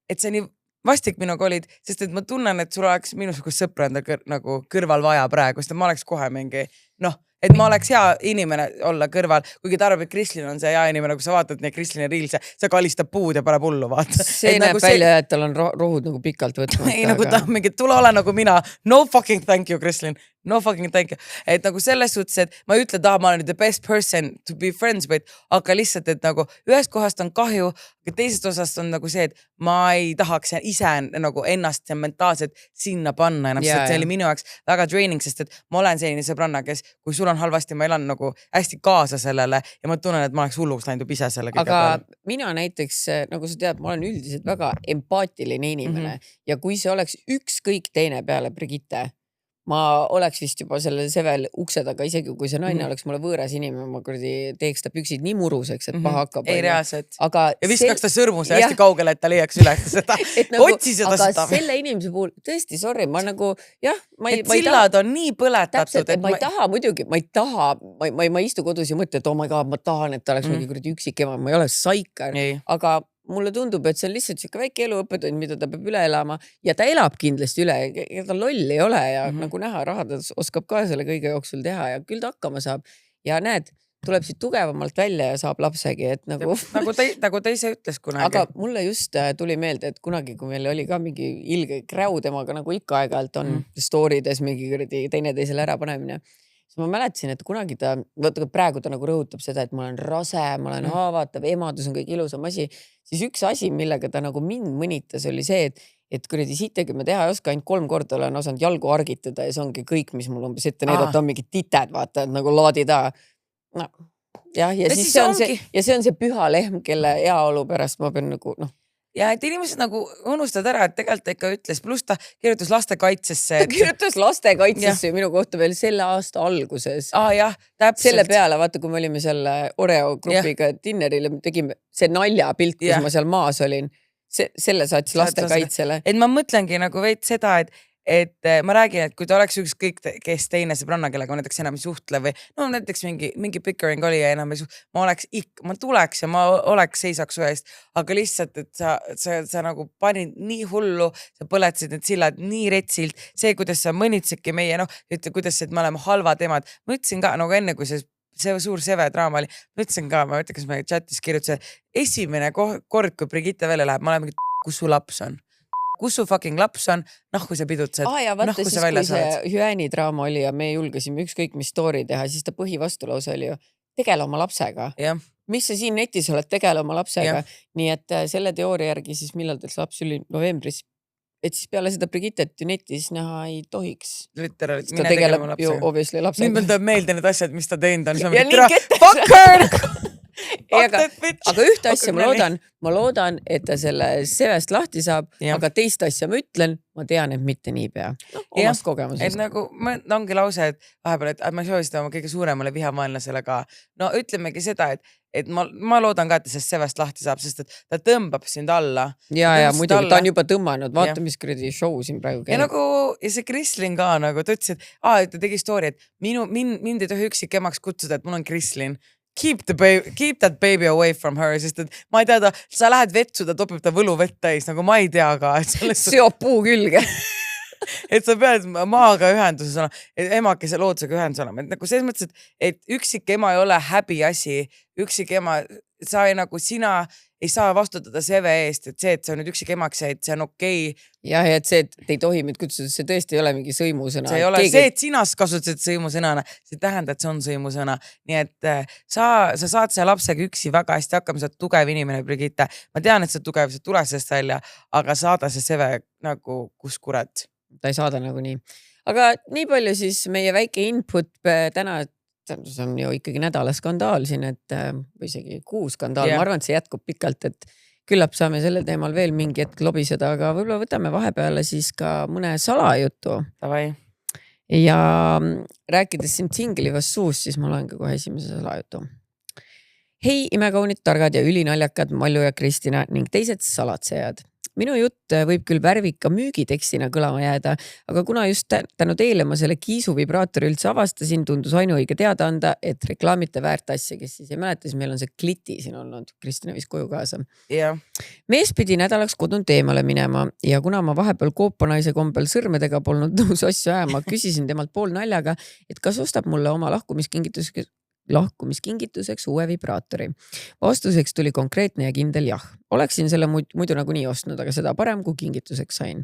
et see nii vastik minuga olid, sest et ma tunnen, et sul oleks minusugust sõpra enda nagu kõrval vaja praegu, sest ma oleks kohe mingi, noh, et ma oleks hea inimene olla kõrval, kuigi ta arvab, et Krislin on see hea inimene, kui sa vaatad neid Krislini riilse, sa kalistab puud ja paneb hullu, vaata. See näeb nagu välja, et tal on rohud nagu pikalt võtmata. Ei, nagu ta mingi, tule ole nagu mina, no fucking thank you, Krislin, no fucking thank you. Et nagu selles suhtes, et ma ei ütle, ma olen the best person to be friends with, aga lihtsalt, et nagu ühest kohast on kahju, aga teisest osast on nagu see, et ma ei tahaks ise nagu ennast mentaalselt sinna panna ennast, et see oli minu jaoks väga draining, sest et ma olen selline sõbranna, kes, kui sul on halvasti, ma elan nagu hästi kaasa sellele ja ma tunnen, et ma oleks hulluks läinud ise selle kõige peale. Mina näiteks, nagu sa tead, ma olen üldiselt väga empaatiline inimene ja kui see oleks ükskõik teine peale Brigitte, ma oleks vist juba selle sevel ukse taga, isegi kui see naine oleks mulle võõras inimene, ma teeks ta püksid nii muruseks, et paha hakkab. Ei reaalselt. Aga ja viskaks ta sõrmuse hästi kaugele, et ta leiaks üles seda. Nagu, otsi seda aga selle inimese puhul, tõesti, sorry, ma nagu, jah, ma ei sillad on nii põletatud. Täpselt, et ma ei taha muidugi, ma istu kodus ja mõtle, et oh my god, ma tahan, et ta oleks mingi kuradi üksik ema, ma ei ole saikar, aga mulle tundub, et see on lihtsalt siuke väike eluõpetund, mida ta peab üle elama ja ta elab kindlasti üle ja ta loll ei ole ja nagu näha, raha ta oskab ka selle kõige jooksul teha ja küll ta hakkama saab ja näed, tuleb siit tugevamalt välja ja saab lapsegi, et nagu nagu ta ise ütles kunagi. Aga mulle just tuli meelde, et kunagi, kui meil oli ka mingi ilge kräu temaga, nagu ikka aeg-ajalt on storydes mingi teineteisele ära panemine. Ma mäletasin, et kunagi ta, praegu ta nagu rõhutab seda, et ma olen rase, ma olen haavatav, emadus on kõik ilusam asi, siis üks asi, millega ta nagu mind mõnitas, oli see, et kuradi sittegi me teha ei oska, ainult 3 korda olen osanud jalgu argitada ja see ongi kõik, mis mul umbes ette näidata, on mingid tited, vaata, et nagu laadida. No, jah, ja siis see on see püha lehm, kelle heaolu pärast ma pean nagu, noh. Ja et inimesed nagu unustavad ära, et tegelikult ikka ütles, pluss ta kirjutas lastekaitsesse. Ta kirjutas lastekaitsesse minu kohta veel selle aasta alguses. Jah, täpselt. Selle peale, vaata, kui me olime selle Oreo grupiga dinneril ja tegime see naljapilt, kus ma seal maas olin, selle saatis lastekaitsele. Et ma mõtlengi nagu veid seda, et ma räägin, et kui ta oleks ükskõik kes teine sõbranna, kellega ma näiteks enam ei suhtle või no näiteks mingi bickering oli ja enam ei suhtle, ma tuleks ja ma seisaks ühe eest, aga lihtsalt, et sa nagu panid nii hullu, sa põletasid need sillad nii retsilt, see, kuidas sa mõnitsidki meie, noh, kuidas, et me oleme halvad emad. Ma ütlesin ka nagu enne, kui see suur seve draama oli, ma ütlesin ka, ma ütlen, kas me chatis kirjutasin, esimene kord, kui Brigitte välja läheb, ma olen mingi, kus su laps on? Kus su fucking laps on, nahku sa pidutsed, nahku sa välja saad. Kui see hüääni draama oli ja me julgesime ükskõik mis story teha, siis ta põhivastulause oli ju, tegele oma lapsega. Mis sa siin netis oled, tegele oma lapsega. Nii et selle teooria järgi siis millal tal laps oli novembris, et siis peale seda Brigittet ju netis näha ei tohiks. Literally, ta tegeleb ju obviously lapsega. Nüüd meil tuleb meelde need asjad, mis ta teinud on. Ja nii fuck her! aga ühte asja ma loodan, et ta selle sevest lahti saab, aga teist asja ma ütlen, ma tean, et mitte niipea. Omast kogemusest. Et nagu, ongi lause, et vahepeal, et ma ei soovi seda oma kõige suuremale vihamaenlasele ka. No ütlemegi seda, et ma loodan ka, et ta sellest sevest lahti saab, sest et ta tõmbab sind alla. Ja muidugi ta on juba tõmmanud, vaata mis kuradi show siin praegu käib. Ja nagu, ja see Krislin ka nagu, ta ütles, et ta tegi story, et mind ei tohi üksik emaks kutsuda, et mul on Krislin. Keep that baby away from her, sest et ma ei tea, sa lähed vetsu, ta topib ta võluvett täis, nagu ma ei tea ka. Seob puu külge. Et sa pead maaga ühenduses olema, emakese loodusega ühenduses olema. Et nagu selles mõttes, et üksik ema ei ole häbi asi, üksik ema, sina ei saa vastutada seve eest, et see, et sa nüüd üksik emaks jäid, see on okei. Jah, et see, et ei tohi mind kutsuda, see tõesti ei ole mingi sõimusõna. See ei ole see, et sina kasutasid sõimusõnana, see tähendab, et see on sõimusõna. Nii et sa saad see lapsega üksi väga hästi hakkama, sa oled tugev inimene, Brigitte. Ma tean, et sa tugev, sa tule sellest välja, aga saada see seve nagu kus kurat. Ta ei saada nagu nii. Aga nii palju siis meie väike input täna, see on ju ikkagi nädala skandaal siin, et või isegi 6 skandaal. Ma arvan, et see jätkub pikalt, et küllap saame sellel teemal veel mingi hetk lobiseda, aga võib-olla võtame vahepeale siis ka mõne salajutu. Davai. Ja rääkides siin tinglivast suust, siis ma loen ka kohe esimese salajutu. Hei, imekaunid, targad ja ülinaljakad Mallu ja Kristina ning teised salatsejad. Minu jutt võib küll värvika müügitekstina kõlama jääda, aga kuna just tänu teile ma selle Kiisu vibraatori üldse avastasin, tundus ainuõige teada anda, et reklaamite väärt asja, kes siis ei mäleta, siis meil on see kliti siin olnud, Kristina viis koju kaasa. Yeah. Mees pidi nädalaks kodunt eemale minema ja kuna ma vahepeal koopanaise kombel sõrmedega polnud nõus asju ajama, küsisin temalt pool naljaga, et kas ostab mulle oma lahkumiskingituseks uue vibraatori. Vastuseks tuli konkreetne ja kindel jah. Oleksin selle muidu nagu nii ostnud, aga seda parem kui kingituseks sain.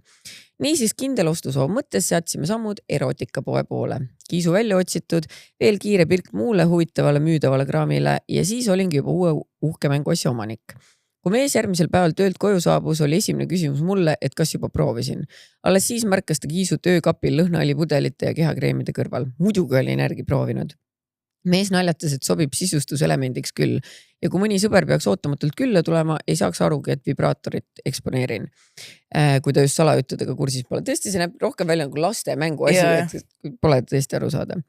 Niisiis kindel ostusoov mõttes seadsime sammud erotikapoe poole. Kiisu välja otsitud, veel kiire pilk muule huvitavale müüdavale kraamile ja siis olingi juba uue uhke mänguasja omanik. Kui mees järgmisel päeval töölt koju saabus, oli esimene küsimus mulle, et kas juba proovisin. Alles siis märkas ta Kiisu töökapil lõhnaõlipudelite ja kehakreemide kõrval. Muidugi olin järgi proovinud. Mees naljatas, et sobib sisustuselemendiks küll ja kui mõni sõber peaks ootamatult külla tulema, ei saaks arugi, et vibraatorit eksponeerin. Kui ta just salajuttudega kursis pole. Tõesti, see näeb rohkem välja nagu laste mängu asi, et pole tõesti aru saada.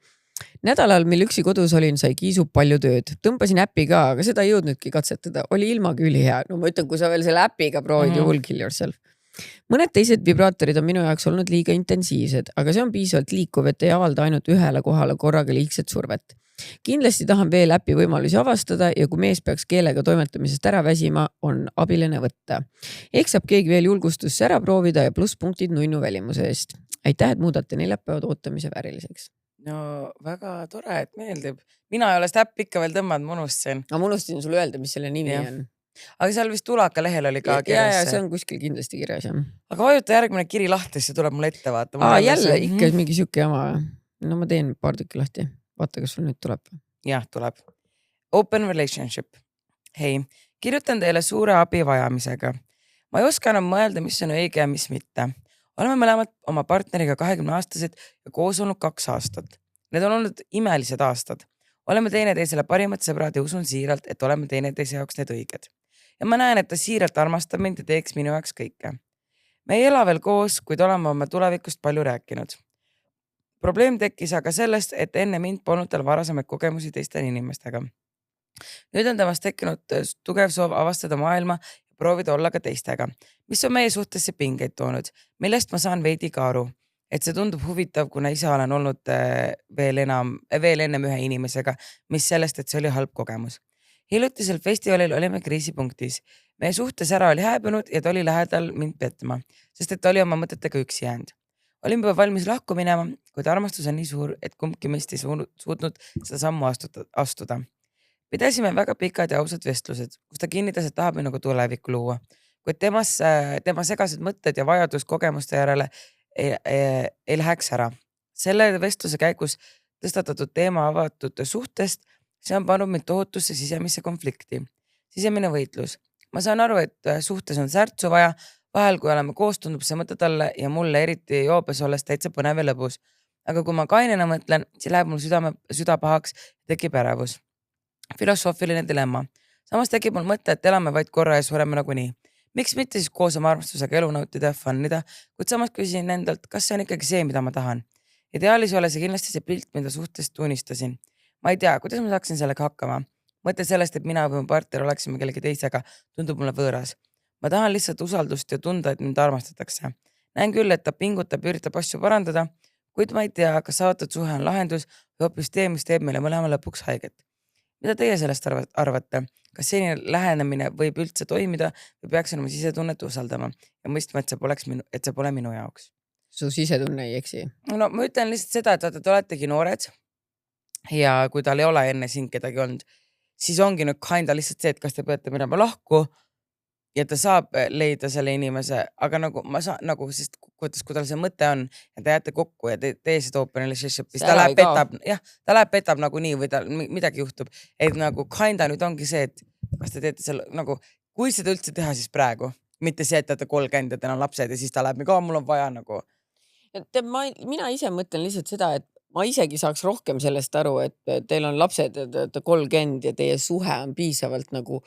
Nädalal, mil üksi kodus olin, sai Kiisu palju tööd. Tõmbasin äppi ka, aga seda ei jõudnudki katsetada. Oli ilmagi ülihea. No ma ütlen, kui sa veel selle äpiga proovid, juhul kill yourself. Mõned teised vibraatorid on minu jaoks olnud liiga intensiivsed, aga see on piisavalt liikuv, et ei avalda ainult ühele kohale korraga liigset survet. Kindlasti tahan veel äpi võimalusi avastada ja kui mees peaks keelega toimetamisest ära väsima, on abiline võtta. Ehk saab keegi veel julgustusse ära proovida ja plusspunktid nunnu välimuse eest. Aitäh, et muudate neljapäevad ootamise vääriliseks. No väga tore, et meeldib. Mina ei ole seda äppi ikka veel tõmmanud, ma unustasin. Ma unustasin sulle öelda, mis selle nimi on. Aga seal vist Tulaka lehel oli ka kirjas. Ja see on kuskil kindlasti kirjas. Aga vajuta järgmine kiri lahti, see tuleb mulle ette vaata. Jälle ikka mingi siuke jama. No ma teen paar tükki lahti. Vaata, kas sul nüüd tuleb. Jah, tuleb. Open relationship. Hei, kirjutan teile suure abi vajamisega. Ma ei oska enam mõelda, mis on õige ja mis mitte. Oleme mõlemad oma partneriga 20-aastased ja koos olnud 2 aastat. Need on olnud imelised aastad. Oleme teineteisele parimad sõbrad ja usun siiralt, et oleme teineteise jaoks need õiged. Ja ma näen, et ta siiralt armastab mind ja teeks minu jaoks kõike. Me ei ela veel koos, kuid oleme oma tulevikust palju rääkinud. Probleem tekkis aga sellest, et enne mind polnud tal varasemaid kogemusi teiste inimestega. Nüüd on temast tekkinud tugev soov avastada maailma ja proovida olla ka teistega, mis on meie suhtesse pingeid toonud, millest ma saan veidi ka aru, et see tundub huvitav, kuna ise olen olnud veel ennem ühe inimesega, mis sellest, et see oli halb kogemus. Hiljutisel festivalil olime kriisipunktis. Meie suhtes ära oli hääbunud ja ta oli lähedal mind petma, sest et ta oli oma mõtetega üksi jäänud. Olin juba valmis lahku minema, kuid armastus on nii suur, et kumbki meist ei suutnud seda sammu astuda. Pidasime väga pikad ja ausad vestlused, kus ta kinnitas, et tahab minuga tulevikku luua, kuid tema segased mõtted ja vajadus kogemuste järele ei läheks ära. Selle vestluse käigus tõstatatud teema avatud suhtest, see on pannud mind tohutusse sisemisse konflikti. Sisemine võitlus. Ma saan aru, et suhtes on särtsu vaja, vahel, kui oleme koos, tundub see mõte talle ja mulle eriti joobes olles täitsa põnev ja lõbus. Aga kui ma kainena mõtlen, siis läheb mul süda pahaks ja tekib ärevus. Filosoofiline dilemma. Samas tekib mul mõte, et elame vaid korra ja sureme nagunii. Miks mitte siis koos oma armastusega elu nautida ja fannida, kuid samas küsin endalt, kas see on ikkagi see, mida ma tahan. Ideaalis ei ole see kindlasti see pilt, mida suhtest unistasin. Ma ei tea, kuidas ma saaksin sellega hakkama. Mõte sellest, et mina või mu partner oleksime kellegi teisega, tundub mulle võõras. Ma tahan lihtsalt usaldust ja tunda, et mind armastatakse. Näen küll, et ta pingutab ja üritab asju parandada, kuid ma ei tea, kas avatud suhe on lahendus või hoopis tee, mis teeb meile mõlema lõpuks haiget. Mida teie sellest arvate? Kas selline lähenemine võib üldse toimida või peaksin oma sisetunnet usaldama ja mõistma, et see pole minu jaoks? Su sisetunne ei eksi? No ma ütlen lihtsalt seda, et vaata, te oletegi noored ja kui tal ei ole enne sind kedagi olnud, siis ongi nüüd kinda lihtsalt see, et kas te peate minema lahku ja ta saab leida selle inimese, aga nagu ma saan nagu, sest kui tal see mõte on ja te jääte kokku ja tee seda open relationship, siis ta läheb petab, ta läheb petab nagu nii või tal midagi juhtub. Et nagu kinda nüüd ongi see, et kas te teete selle nagu, kui seda üldse teha siis praegu, mitte see, et te olete 30 ja teil on lapsed ja siis ta läheb, mul on vaja nagu. Mina ise mõtlen lihtsalt seda, et ma isegi saaks rohkem sellest aru, et teil on lapsed, et 30 ja teie suhe on piisavalt nagu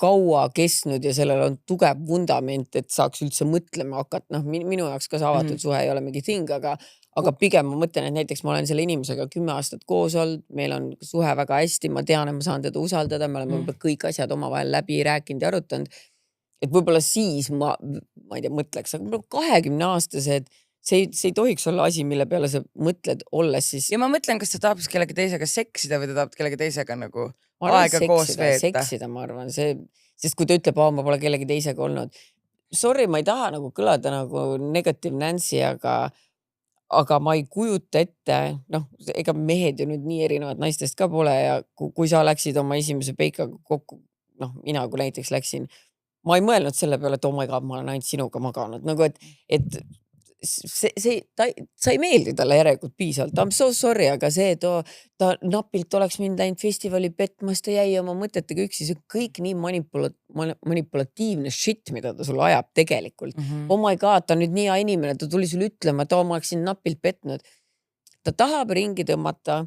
kaua kestnud ja sellel on tugev vundament, et saaks üldse mõtlema hakata. Minu jaoks ka see avatud suhe ei ole mingi thing, aga pigem ma mõtlen, et näiteks ma olen selle inimesega 10 aastat koos olnud, meil on suhe väga hästi, ma tean, et ma saan teda usaldada, me oleme kõik asjad omavahel läbi rääkinud ja arutanud. Et võib-olla siis ma ei tea, mõtleks, aga 20-aastased, see ei tohiks olla asi, mille peale sa mõtled olles siis. Ja ma mõtlen, kas ta tahab kellegi teisega seksida või ta tahab kellegi teisega nagu aega koos veeta. Seksida, ma arvan, sest kui ta ütleb, ma pole kellegi teisega olnud. Sorry, ma ei taha nagu kõlada nagu negative Nancy, aga ma ei kujuta ette, ega mehed ju nüüd nii erinevad naistest ka pole ja kui sa läksid oma esimese peikaga kokku, mina kui näiteks läksin, ma ei mõelnud selle peale, et oh my god, ma olen ainult sinuga maganud, nagu et sa ei meeldi talle järelikult piisavalt. I'm so sorry, aga see, et ta napilt oleks mind läinud festivali petmas, ta jäi oma mõtetega üksi, see kõik nii manipulatiivne shit, mida ta sulle ajab tegelikult. Oh my god, ta nüüd nii hea inimene, ta tuli sulle ütlema, et ma oleksin napilt petnud. Ta tahab ringi tõmmata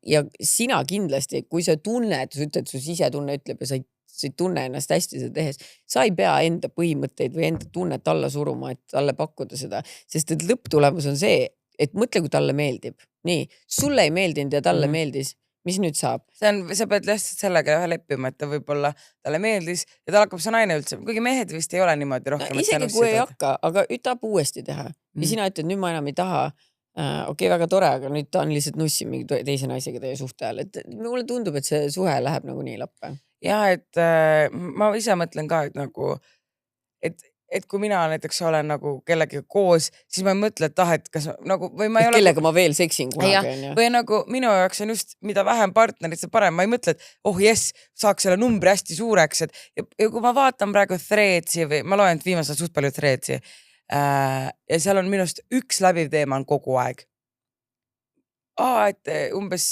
ja sina kindlasti, kui sa tunned, sa ütled, su sisetunne ütleb ja sa ei tunne ennast hästi seda tehes, sa ei pea enda põhimõtteid või enda tunnet alla suruma, et talle pakkuda seda, sest et lõpptulemus on see, et mõtle, kui talle meeldib. Nii, sulle ei meeldinud ja talle meeldis. Mis nüüd saab? Sa pead lihtsalt sellega leppima, et ta võib-olla talle meeldis ja ta hakkab see naine üldse. Kuigi mehed vist ei ole niimoodi rohkem. Isegi kui ei hakka, aga tahab uuesti teha. Ja sina ütled, nüüd ma enam ei taha. Okei, väga tore, aga nüüd ta on lihtsalt nussi mingi teise naisega teie suhte ajal. Et mulle tundub, et see suhe läheb nagu nii lappe. Ja, et ma ise mõtlen ka, et nagu, et kui mina näiteks olen nagu kellegi koos, siis ma ei mõtle, et kas nagu, või ma ei ole. Kellega ma veel seksin kunagi. Või nagu minu jaoks on just, mida vähem partnerit, see parem. Ma ei mõtle, et jess, saaks selle numbri hästi suureks. Ja kui ma vaatan praegu Threadsi või ma loen viimasel suht palju Threadsi ja seal on minust üks läbiv teema on kogu aeg. Et umbes,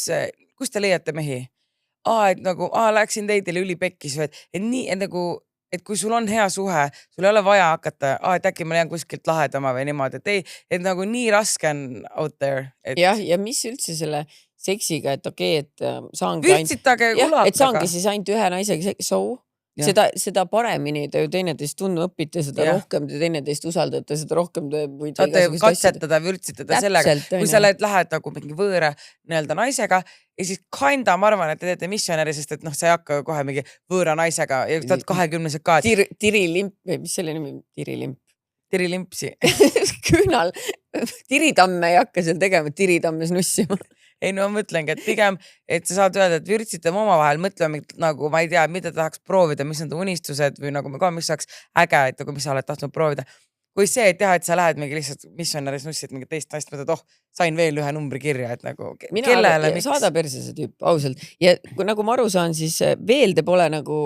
kus te leiate mehi? Et nagu, läksin teidele ülipekkis või, et nii, et nagu, et kui sul on hea suhe, sul ei ole vaja hakata, et äkki ma leian kuskilt lahedama või niimoodi, et nagu nii raske on out there. Ja mis üldse selle seksiga, et et saangi Vürtsitage ulataga. Et saangi siis ainult ühe naisega seda paremini te ju teineteist tundma õpite, seda rohkem te teineteist usaldate, seda rohkem te võite saate katsetada, vürtsitada sellega, kui sa lähed nagu mingi võõra naisega ja siis kinda ma arvan, et te teete missionäri, sest et sa ei hakka kohe mingi võõra naisega ja ta 20-sed ka. Tirilimp, mis selle nimi? Tirilimp. Tirilimpsi. Küünal. Tiritamme ei hakka seal tegema, tiritammes nussima. Ei, no ma mõtlengi, et pigem, et sa saad öelda, et vürtsitame omavahel, mõtleme nagu, ma ei tea, mida tahaks proovida, mis on ta unistused või nagu mis saaks äge, et nagu mis sa oled tahtnud proovida. Kui see, et teha, et sa lähed mingi lihtsalt missionäris nussid mingi teist naist, mõtled, sain veel ühe numbri kirja, et nagu kellele, miks? Saada perse see tüüp, ausalt. Ja kui nagu ma aru saan, siis veel te pole nagu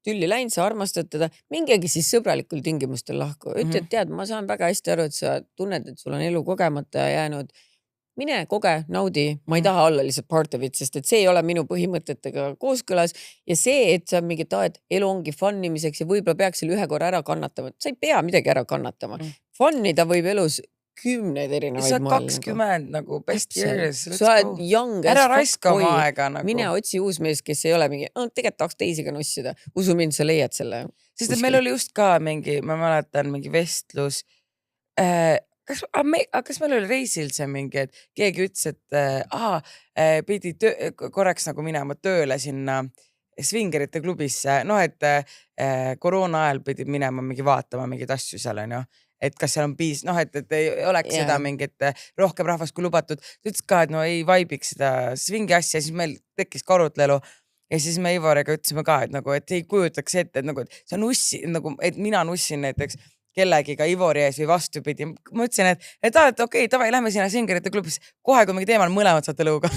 tülli läinud, sa armastad teda, mingegi siis sõbralikul tingimustel lahku. Ütled, tead, ma saan väga hästi aru, et sa tunned, et sul on elu kogemata jäänud. Mine, koge, naudi, ma ei taha olla lihtsalt part of it, sest et see ei ole minu põhimõtetega kooskõlas ja see, et sa mingi et elu ongi fannimiseks ja võib-olla peaks selle ühe korra ära kannatama. Sa ei pea midagi ära kannatama. Fannida võib elus kümneid sa erinevaid oled moel. 20 nagu best years. Sa oled young as Ära fuck raiska boy. oma aega nagu. Mine otsi uus mees, kes ei ole mingi, tegelikult tahaks teisiga nussida. Usu mind, sa leiad selle. Sest et meil oli just ka mingi, ma mäletan, mingi vestlus. Kas meil oli reisil see mingi, et keegi ütles, et pidi korraks nagu minema tööle sinna Swingerite klubisse. Noh, et koroona ajal pidi minema mingi vaatama mingid asju seal, on ju. Et kas seal on et ei oleks seda mingit rohkem rahvast kui lubatud. Ta ütles ka, et no ei vaibiks seda swingi asja, siis meil tekkis karutlelu. Ja siis me Ivoriga ütlesime ka, et nagu, et ei kujutaks ette, et nagu, et sa nussi, nagu, et mina nussin näiteks kellegiga Ivori ees või vastupidi. Ma ütlesin, et okei, tavai, lähme sinna Swingerite klubisse. Kohe, kui mingi teemal mõlemad saate lõuga.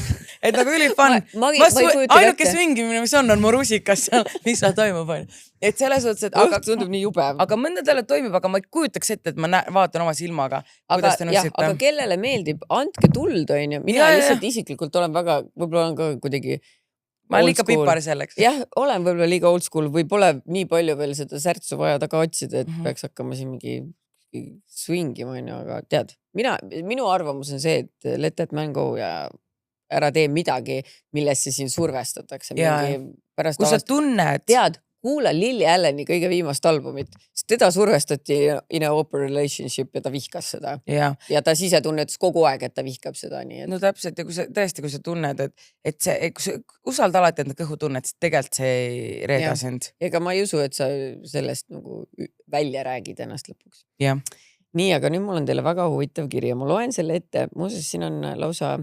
Et nagu üli fun. Ainuke swingimine, mis on mu rusikas seal, mis seal toimub. Et selles suhtes, et tundub nii jube. Aga mõndadele toimub, aga ma ei kujutaks ette, et ma vaatan oma silmaga, kuidas te nussite. Aga kellele meeldib, andke tuld, on ju. Mina lihtsalt isiklikult olen väga, võib-olla olen ka kuidagi ma olen liiga pipar selleks. Jah, olen võib-olla liiga old school või pole nii palju veel seda särtsu vaja taga otsida, et peaks hakkama siin mingi swingima, aga tead, minu arvamus on see, et let that man go ja ära tee midagi, millesse siin survestatakse. Kui sa tunned. Tead, kuula Lily Alleni kõige viimast albumit, sest teda survestati in a open relationship ja ta vihkas seda. Ja ta sise tunnetas kogu aeg, et ta vihkab seda. Nii, et... No täpselt, ja kui sa tunned, et see, kui sa usald alati enda kõhu tunnet, siis tegelikult see ei reeda sind. Ega ma ei usu, et sa sellest nagu välja räägid ennast lõpuks. Ja. Nii, aga nüüd mul on teile väga huvitav kiri ja ma loen selle ette. Muuseas, siin on lausa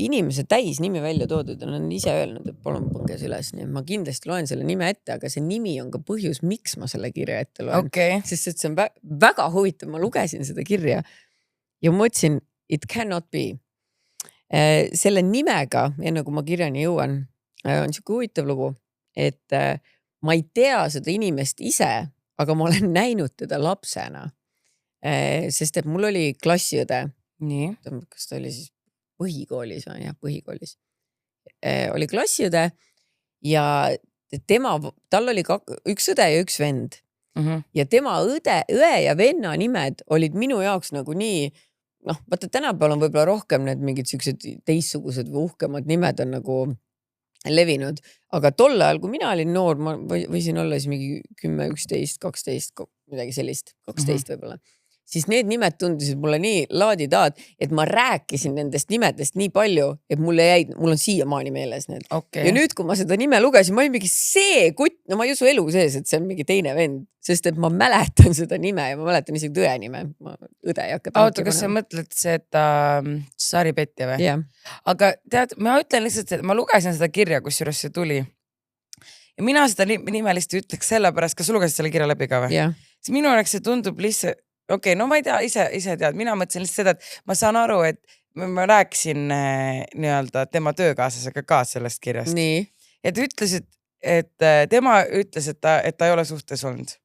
inimese täis nimi välja toodud ja nad on ise öelnud, et palun pange see üles. Nii, ma kindlasti loen selle nime ette, aga see nimi on ka põhjus, miks ma selle kirja ette loen. Sest see on väga huvitav. Ma lugesin seda kirja ja mõtlesin, it cannot be. Selle nimega, enne kui ma kirjani jõuan, on siuke huvitav lugu, et ma ei tea seda inimest ise, aga ma olen näinud teda lapsena. Sest et mul oli klassiõde. Nii. Kas ta oli siis põhikoolis või? Jah, põhikoolis. Oli klassiõde ja tal oli üks õde ja üks vend. Ja tema õe ja venna nimed olid minu jaoks nagu nii, vaata tänapäeval on võib-olla rohkem need mingid siuksed teistsugused või uhkemad nimed on nagu levinud. Aga tol ajal, kui mina olin noor, ma võisin olla siis mingi 10, 11, 12, midagi sellist, 12 võib-olla. Siis need nimed tundusid mulle nii laaditaad, et ma rääkisin nendest nimedest nii palju, et mul on siiamaani meeles need. Ja nüüd, kui ma seda nime lugesin, ma olin mingi see kutt, no ma ei usu elu sees, et see on mingi teine vend, sest et ma mäletan seda nime ja ma mäletan isegi tõe nime. Õde ei hakka. Oota, kas sa mõtled seda Saripetja või? Jah. Aga tead, ma ütlen lihtsalt, et ma lugesin seda kirja, kus juures see tuli. Ja mina seda nime lihtsalt ütleks sellepärast, kas sa lugesid selle kirja läbi ka või? Jah. Siis minu oleks see tundub lihtsalt no ma ei tea, ise tead, mina mõtlesin lihtsalt seda, et ma saan aru, et ma rääkisin nii-öelda tema töökaaslasega ka sellest kirjast. Nii. Ja ta ütles, et tema ütles, et ta ei ole suhtes olnud.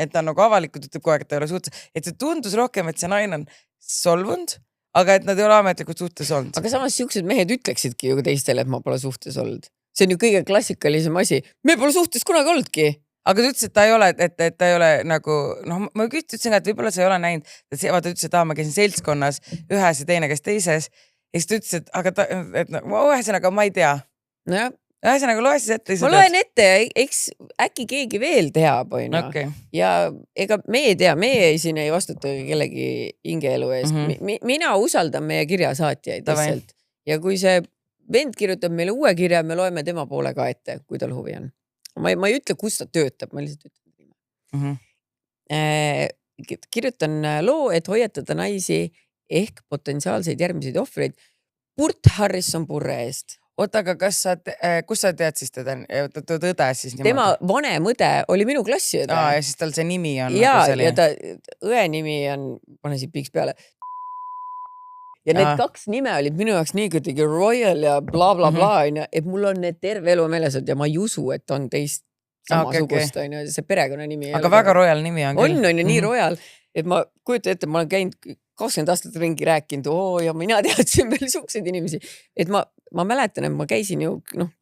Et ta nagu avalikult ütleb kogu aeg, et ta ei ole suhtes. Et see tundus rohkem, et see naine on solvunud, aga et nad ei ole ametlikult suhtes olnud. Aga samas siuksed mehed ütleksidki ju teistele, et ma pole suhtes olnud. See on ju kõige klassikalisem asi. Me pole suhtes kunagi olnudki. Aga ta ütles, et ta ei ole nagu, ma ütlesin, et võib-olla sa ei ole näinud, vaata ütles, et ma käisin seltskonnas ühes ja teine käis teises. Ja siis ta ütles, et aga ühesõnaga ma ei tea. Nojah. Ühesõnaga loe siis ette. Ma loen ette ja eks äkki keegi veel teab. Ja ega meie tea, meie siin ei vastuta kellegi hingeelu eest. Mina usaldan meie kirjasaatjaid lihtsalt. Ja kui see vend kirjutab meile uue kirja, me loeme tema poole ka ette, kui tal huvi on. Ma ei ütle, kus ta töötab, ma lihtsalt ütlen. Kirjutan loo, et hoiatada naisi ehk potentsiaalseid järgmiseid ohvreid Burt Harrison Purre eest. Oota, aga kus sa tead siis teda? Õde siis niimoodi? Tema vanem õde oli minu klassiõde. Ja siis tal see nimi on. Ja ta õe nimi on, pane siit piiks peale. Ja need kaks nime olid minu jaoks nii kuidagi royal ja bla bla bla, et mul on need terve elu meeles, ja ma ei usu, et on teist samasugust, see perekonna nimi. Aga väga royal nimi on küll. On ju nii royal, et ma kujutan ette, ma olen käinud 20 aastat ringi rääkinud, ja mina teadsin veel suukseid inimesi, et ma ma mäletan, et ma käisin ju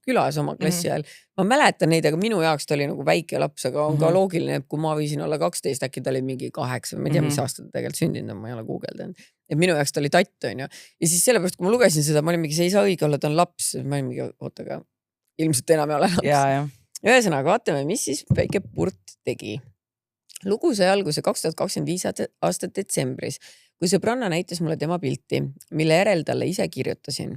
külas oma klassi ajal. Ma mäletan neid, aga minu jaoks ta oli nagu väike laps, aga on ka loogiline, et kui ma võisin olla 12, äkki ta oli mingi 8, ma ei tea, mis aastat ta tegelikult sündinud on, ma ei ole guugeldanud. Et minu jaoks ta oli tatt, on ju. Ja siis sellepärast, kui ma lugesin seda, ma olin mingi, see ei saa õige olla, ta on laps. Ma olin mingi, oota, aga ilmselt enam ei ole laps. Ühesõnaga, vaatame, mis siis väike Purt tegi. Lugu sai alguse 2025 aasta detsembris, kui sõbranna näitas mulle tema pilti, mille järel talle ise kirjutasin.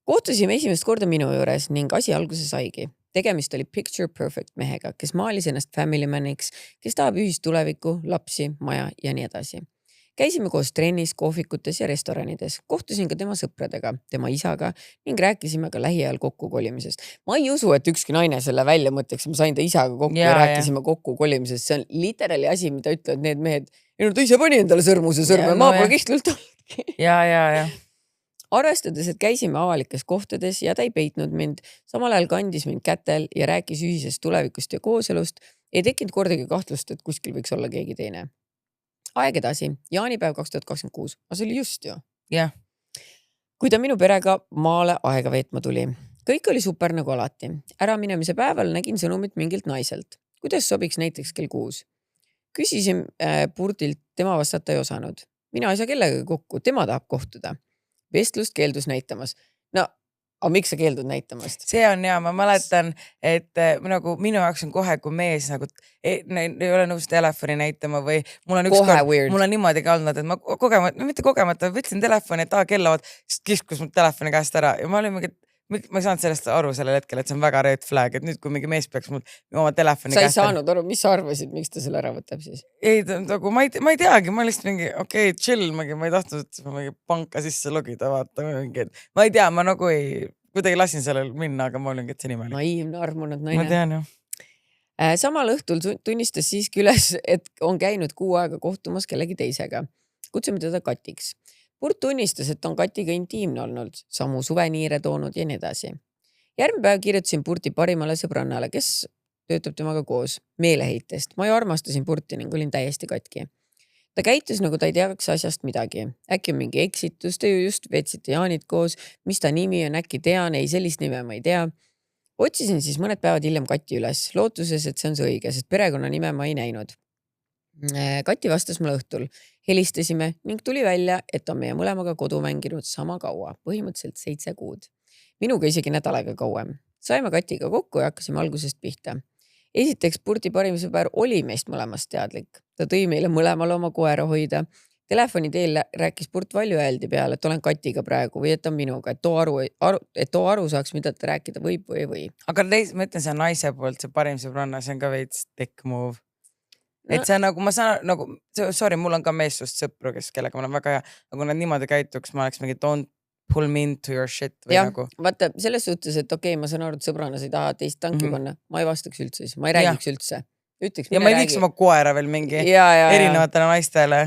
Kohtusime esimest korda minu juures ning asi alguse saigi. Tegemist oli picture perfect mehega, kes maalis ennast family maniks, kes tahab ühist tulevikku, lapsi, maja ja nii edasi. Käisime koos trennis, kohvikutes ja restoranides. Kohtusin ka tema sõpradega, tema isaga ning rääkisime ka lähiajal kokkukolimisest. Ma ei usu, et ükski naine selle välja mõtleks. Ma sain ta isaga kokku ja rääkisime kokkukolimisest. See on literally asi, mida ütlevad need mehed. Ja ta ise pani endale sõrmuse sõrme, ma pole kihtult olnudki. Ja. Arvestades, et käisime avalikes kohtades ja ta ei peitnud mind, samal ajal kandis mind kätel ja rääkis ühisest tulevikust ja kooselust, ei tekkinud kordagi kahtlust, et kuskil võiks olla keegi teine. Aeg edasi, jaanipäev 2026, aga see oli just ju. Jah. Kui ta minu perega maale aega veetma tuli. Kõik oli super nagu alati. Ära minemise päeval nägin sõnumit mingilt naiselt. Kuidas sobiks näiteks kell 6? Küsisin Purtilt, tema vastata ei osanud. Mina ei saa kellega kokku, tema tahab kohtuda. Vestlust keeldus näitamas. No, aga miks sa keeldud näitamast? See on hea, ma mäletan, et nagu minu jaoks on kohe, kui mees nagu ei ole nõus telefoni näitama või mul on mul on niimoodi ka olnud, et ma mitte kogemata, võtsin telefoni, et kellavad, siis kiskus mul telefoni käest ära ja ma olin mingi, ma ei saanud sellest aru sellel hetkel, et see on väga red flag, et nüüd kui mingi mees peaks mul oma telefoni käest. Sa ei saanud aru, mis sa arvasid, miks ta selle ära võtab siis? Ei, nagu ma ei teagi, ma lihtsalt mingi okei, chill, ma ei tahtnud, et ma mingi panka sisse logida, vaata mingi, ma ei tea, ma nagu kuidagi lasin sellel minna, aga ma olingi, et see nimelik. Naiivne, armunud naine. Ma tean ju. Samal õhtul tunnistas siiski üles, et on käinud 6 aega kohtumas kellegi teisega. Kutsume teda Katiks. Purt tunnistas, et on Katiga intiimne olnud, samu suveniire toonud ja nii edasi. Järgmine päev kirjutasin Purti parimale sõbrannale, kes töötab temaga koos meeleheitest. Ma ju armastasin Purti ning olin täiesti katki. Ta käitus nagu ta ei teaks asjast midagi. Äkki on mingi eksitus, te ju just veetsite Jaanit koos, mis ta nimi on, äkki tean, ei sellist nime ma ei tea. Otsisin siis mõned päevad hiljem Kati üles, lootuses, et see on see õige, sest perekonna nime ma ei näinud. Kati vastas mulle õhtul. Helistasime ning tuli välja, et on meie mõlemaga kodu mänginud sama kaua, põhimõtteliselt 7 kuud. Minuga isegi nädal aega kauem. Saime Katiga kokku ja hakkasime algusest pihta. Esiteks Purti parim sõber oli meist mõlemast teadlik. Ta tõi meile mõlemale oma koera hoida. Telefoni teel rääkis Purt valjuhääldi peale, et olen Katiga praegu või et on minuga, et too aru saaks, mida ta rääkida võib või ei või. Aga ma ütlen, see naise poolt, see parim sõbranna, see on ka veits dick move. Et see nagu, ma saan nagu, sorry, mul on ka meessust sõpru, kellega ma olen väga hea, aga kui nad niimoodi käituks, ma oleks mingi don't pull me into your shit või ja, nagu. Vaata, selles suhtes, et okei, ma saan aru, et sõbrana sa ei taha teist tanki panna, ma ei vastaks üldse, ma ei räägiks üldse. Ütleks, ja ma ei viiks oma koera veel mingi erinevatele naistele.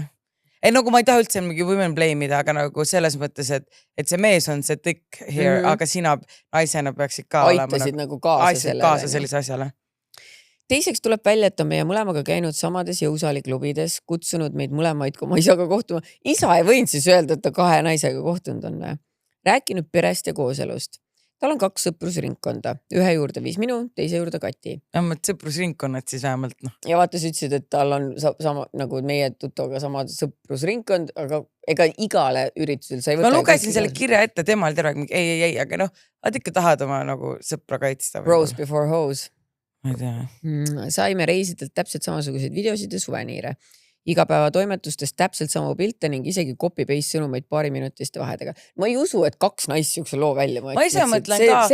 Ei, nagu ma ei taha üldse mingi women blame'ida, aga nagu selles mõttes, et see mees on see dick here, aga sina naisena peaksid ka aitasid nagu kaasa sellise asjale. Teiseks tuleb välja, et on meie mõlemaga käinud samades jõusaaliklubides, kutsunud meid mõlemaid kui oma isaga kohtuma. Isa ei võinud siis öelda, et ta 2 naisega kohtunud on. Rääkinud perest ja kooselust. Tal on 2 sõprusringkonda. Ühe juurde viis minu, teise juurde Kati. Ja ma sõprusringkonnad siis vähemalt. No. Ja vaata, sa ütlesid, et tal on sama nagu meie tuttaga sama sõprusringkond, aga ega igale üritusel sa ei võta. Ma lugesin selle kirja ette, temal terve ei, aga noh, nad ikka tahad oma nagu sõpra kaitsta. Bros before hoes. Ma ei tea. Saime reisidelt täpselt samasuguseid videosid ja suveniire. Igapäeva toimetustest täpselt sama pilte ning isegi copy-paste sõnumeid 2 minutiste vahedega. Ma ei usu, et 2 naist siukse loo välja mõtlesid. Ma ise mõtlen ka,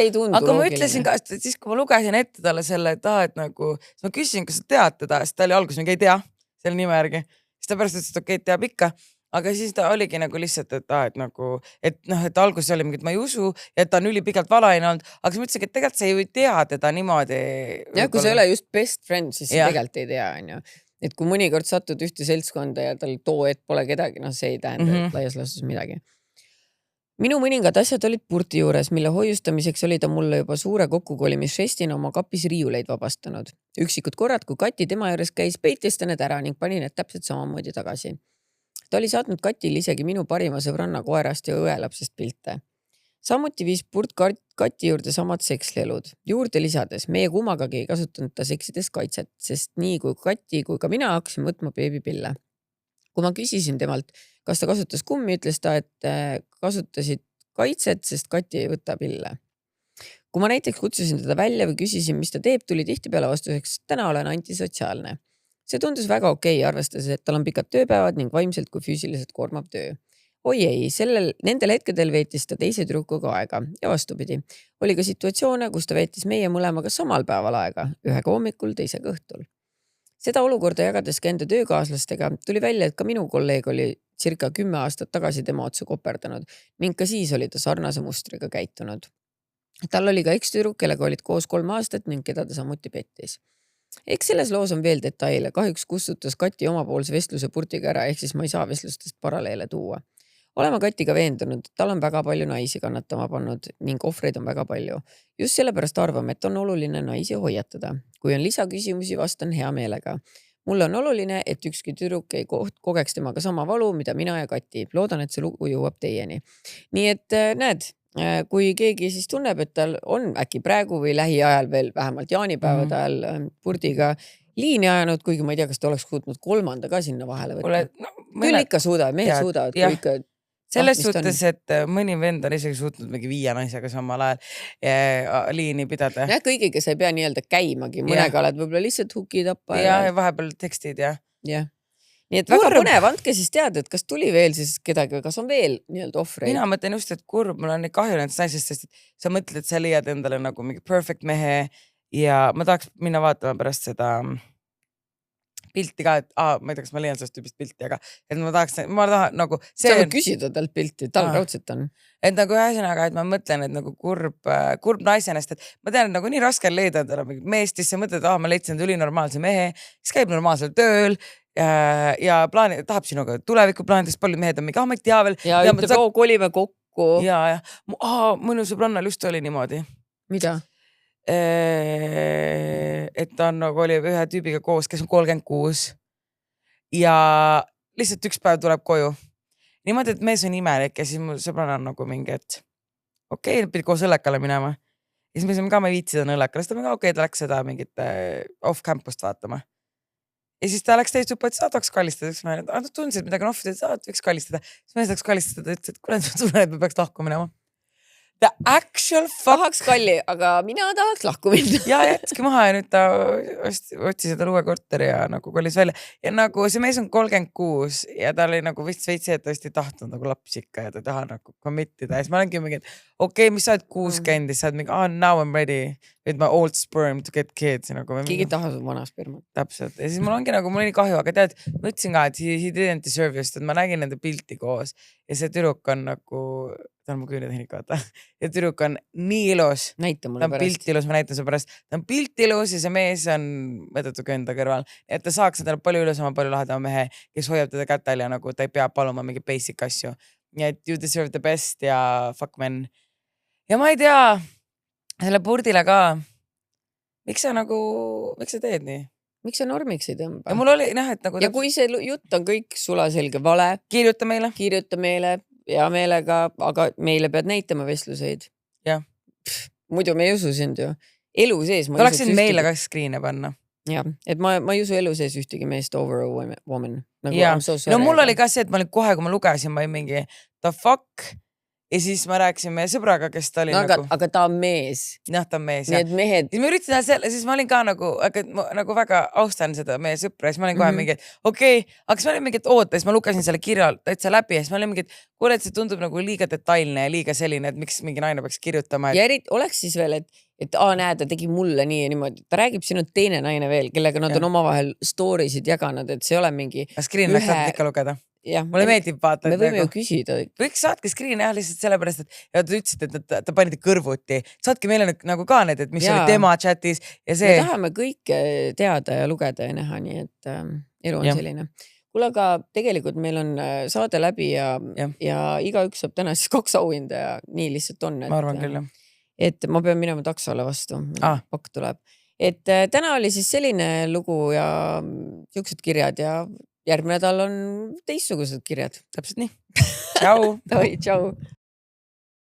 aga ma ütlesin ka, et siis kui ma lugesin ette talle selle, et nagu, ma küsisin, kas sa tead teda, siis ta oli alguses mingi ei tea selle nime järgi. Siis ta pärast ütles, et okei, teab ikka. Aga siis ta oligi nagu lihtsalt, et alguses oli mingi, et ma ei usu ja et ta on ülipikalt valaine olnud, aga siis mõtlesin, et tegelikult sa ju ei tea teda niimoodi. Ja kui sa ei ole just best friend, siis sa tegelikult ei tea, on ju. Et kui mõnikord satud ühte seltskonda ja tal too, et pole kedagi, see ei tähenda, et laias laastus midagi. Minu mõningad asjad olid Purti juures, mille hoiustamiseks oli ta mulle juba suure kokkukolimisžestina oma kapis riiuleid vabastanud. Üksikud korrad, kui Kati tema juures käis, peitis ta need ära ning pani need täpselt samamoodi tagasi. Ta oli saatnud Katil isegi minu parima sõbranna koerast ja õelapsest pilte. Samuti viis Purt Kati juurde samad seksleelud. Juurde lisades, meie kummagagi ei kasutanud ta seksides kaitset, sest nii kui Kati kui ka mina hakkasin võtma beebipille. Kui ma küsisin temalt, kas ta kasutas kummi, ütles ta, et kasutasid kaitset, sest Kati ei võta pille. Kui ma näiteks kutsusin teda välja või küsisin, mis ta teeb, tuli tihtipeale vastuseks, täna olen antisotsiaalne. See tundus väga okei, arvestades, et tal on pikad tööpäevad ning vaimselt kui füüsiliselt koormav töö. Oi ei, nendel hetkedel veetis ta teise tüdrukuga aega ja vastupidi. Oli ka situatsioone, kus ta veetis meie mõlemaga samal päeval aega, ühega hommikul, teisega õhtul. Seda olukorda jagades ka enda töökaaslastega tuli välja, et ka minu kolleeg oli circa 10 aastat tagasi tema otsa koperdanud ning ka siis oli ta sarnase mustriga käitunud. Tal oli ka ekstüdruk, kellega olid koos 3 aastat ning keda ta samuti pettis. Eks selles loos on veel detaile. Kahjuks kustutas Kati omapoolse vestluse Purtiga ära, ehk siis ma ei saa vestlustest paralleele tuua. Oleme Katiga veendunud, et tal on väga palju naisi kannatama pannud ning ohvreid on väga palju. Just sellepärast arvame, et on oluline naisi hoiatada. Kui on lisaküsimusi, vastan hea meelega. Mulle on oluline, et ükski tüdruk ei kogeks temaga sama valu, mida mina ja Kati. Loodan, et see lugu jõuab teieni. Nii et näed, kui keegi siis tunneb, et tal on äkki praegu või lähiajal veel vähemalt jaanipäevade ajal Purdiga liini ajanud, kuigi ma ei tea, kas ta oleks suutnud 3. ka sinna vahele võtta. Küll ikka suudavad, mehed suudavad, kui ikka selles suhtes, et mõni vend on isegi suutnud mingi 5 naisega samal ajal liini pidada. Jah, kõigiga sa ei pea nii-öelda käimagi, mõnega oled võib-olla lihtsalt huki tappa. Ja vahepeal tekstid, jah. Nii et väga põnev, andke siis teada, et kas tuli veel siis kedagi, kas on veel nii-öelda ohvreid. Mina mõtlen just, et kurb, mul on nii kahju nendest naisest, sest sa mõtled, et sa leiad endale nagu mingi perfect mehe ja ma tahaks minna vaatama pärast seda pilti ka, et ma ei tea, kas ma leian sellest tüübist pilti, aga et ma tahan nagu sa võid küsida talt pilti, tal raudselt on. Et nagu ühesõnaga, et ma mõtlen, et nagu kurb naisenest, et ma tean, et nagu nii raske leida meest, siis sa mõtled, et ma leidsin tuli normaalse mehe, kes käib normaalsel tööl ja tahab sinuga tulevikuplaanidest, paljud mehed on mingi, ma ei tea veel. Ja ütleb, kolime kokku. Ja. Mõnu sõbrannal just oli niimoodi. Mida? Et ta nagu oli ühe tüübiga koos, kes on 36 ja lihtsalt üks päev tuleb koju. Niimoodi, et mees on imelik ja siis mu sõbranna on nagu mingi, et okei, pidi koos õllekale minema. Ja siis me saime ka, ma ei viitsi seda õllekale, siis ta mingi okei, ta läks seda mingit off-campust vaatama. Ja siis ta läks teist tuppa, et sa tahaks kallistada. Ta tundis, et midagi on off, et sa võiks kallistada. Siis mees tahaks kallistada, ütles, et kuule, tunnen, et me peaks lahku minema. The actual tahaks kalli, aga mina tahaks lahku minna. Ja jätski maha ja nüüd ta otsi seda uue korteri ja nagu kolis välja. Ja nagu see mees on 36 ja ta oli nagu veits see, et ta vist ei tahtnud nagu laps ikka ja ta taha nagu committida. Ja siis ma olengi mingi, et okei, mis sa oled 60, sa oled mingi, now I'm ready with my old sperm to get kids. Nagu, keegi taha su vana sperma. Täpselt. Ja siis mul ongi nagu, mul oli kahju, aga tead, ma ütlesin ka, et he didn't deserve just, et ma nägin nende pilti koos ja see tüdruk on nagu, ta on mu küünetehnik, vaata. Ja tüdruk on nii ilus. Näita mulle pärast. Ta on pilt ilus, ma näitan su pärast. Ta on pilt ilus ja see mees on mõttetu köönda kõrval. Et ta saaks endale palju ilusama, palju lahedama mehe, kes hoiab teda kätel ja nagu ta ei pea paluma mingi basic asju. Ja et you deserve the best ja fuck men. Ja ma ei tea, selle Purdile ka, miks sa teed nii? Miks sa normiks ei tõmba? Ja mul oli, et nagu... Ja kui see jutt on kõik sulaselge vale, kirjuta meile. Ja meelega, aga meile pead näitama vestluseid. Jah. Muidu me ei usu sind ju. Elu sees ma oleksin meile ka screen'e panna. Ja, et ma ei usu elu sees ühtegi meest over a woman. Nagu, ja, no mul oli ka see, et ma olin kohe, kui ma lugesin, ma olin mingi the fuck. Ja siis ma rääkisin meie sõbraga, kes ta oli no, nagu... Aga ta on mees. Jah, ta on mees. Nii et mehed... Siis ma üritasin selle, siis ma olin ka nagu, aga ma nagu väga austan seda meie sõpra. Siis ma olin kohe mingi, okei, aga siis ma olin mingi, et oota, siis ma lugesin selle kirja täitsa läbi ja siis ma olin mingi, et kuule, et see tundub nagu liiga detailne ja liiga selline, et miks mingi naine peaks kirjutama. Ja oleks siis veel, et näed, ta tegi mulle nii ja niimoodi. Ta räägib sinu teine naine veel, kellega nad on omavahel story'sid jaganud, et see ole mingi... Screen läks ikka lugeda. Ja, mulle meeldib vaata. Me võime ju küsida. Võiks saatke screen lihtsalt sellepärast, et te ütlesite, et ta panite kõrvuti. Saatke meile nagu ka need, et mis oli tema chatis ja see. Me tahame kõike teada ja lugeda ja näha, nii et elu on selline. Kuule, aga tegelikult meil on saade läbi ja igaüks saab täna siis 2 auhinda ja nii lihtsalt on. Ma arvan küll, jah. Et ma pean minema taksole vastu. Pakk tuleb. Et täna oli siis selline lugu ja siuksed kirjad ja järgmine nädal on teistsugused kirjad. Täpselt nii. Tšau. Tšau.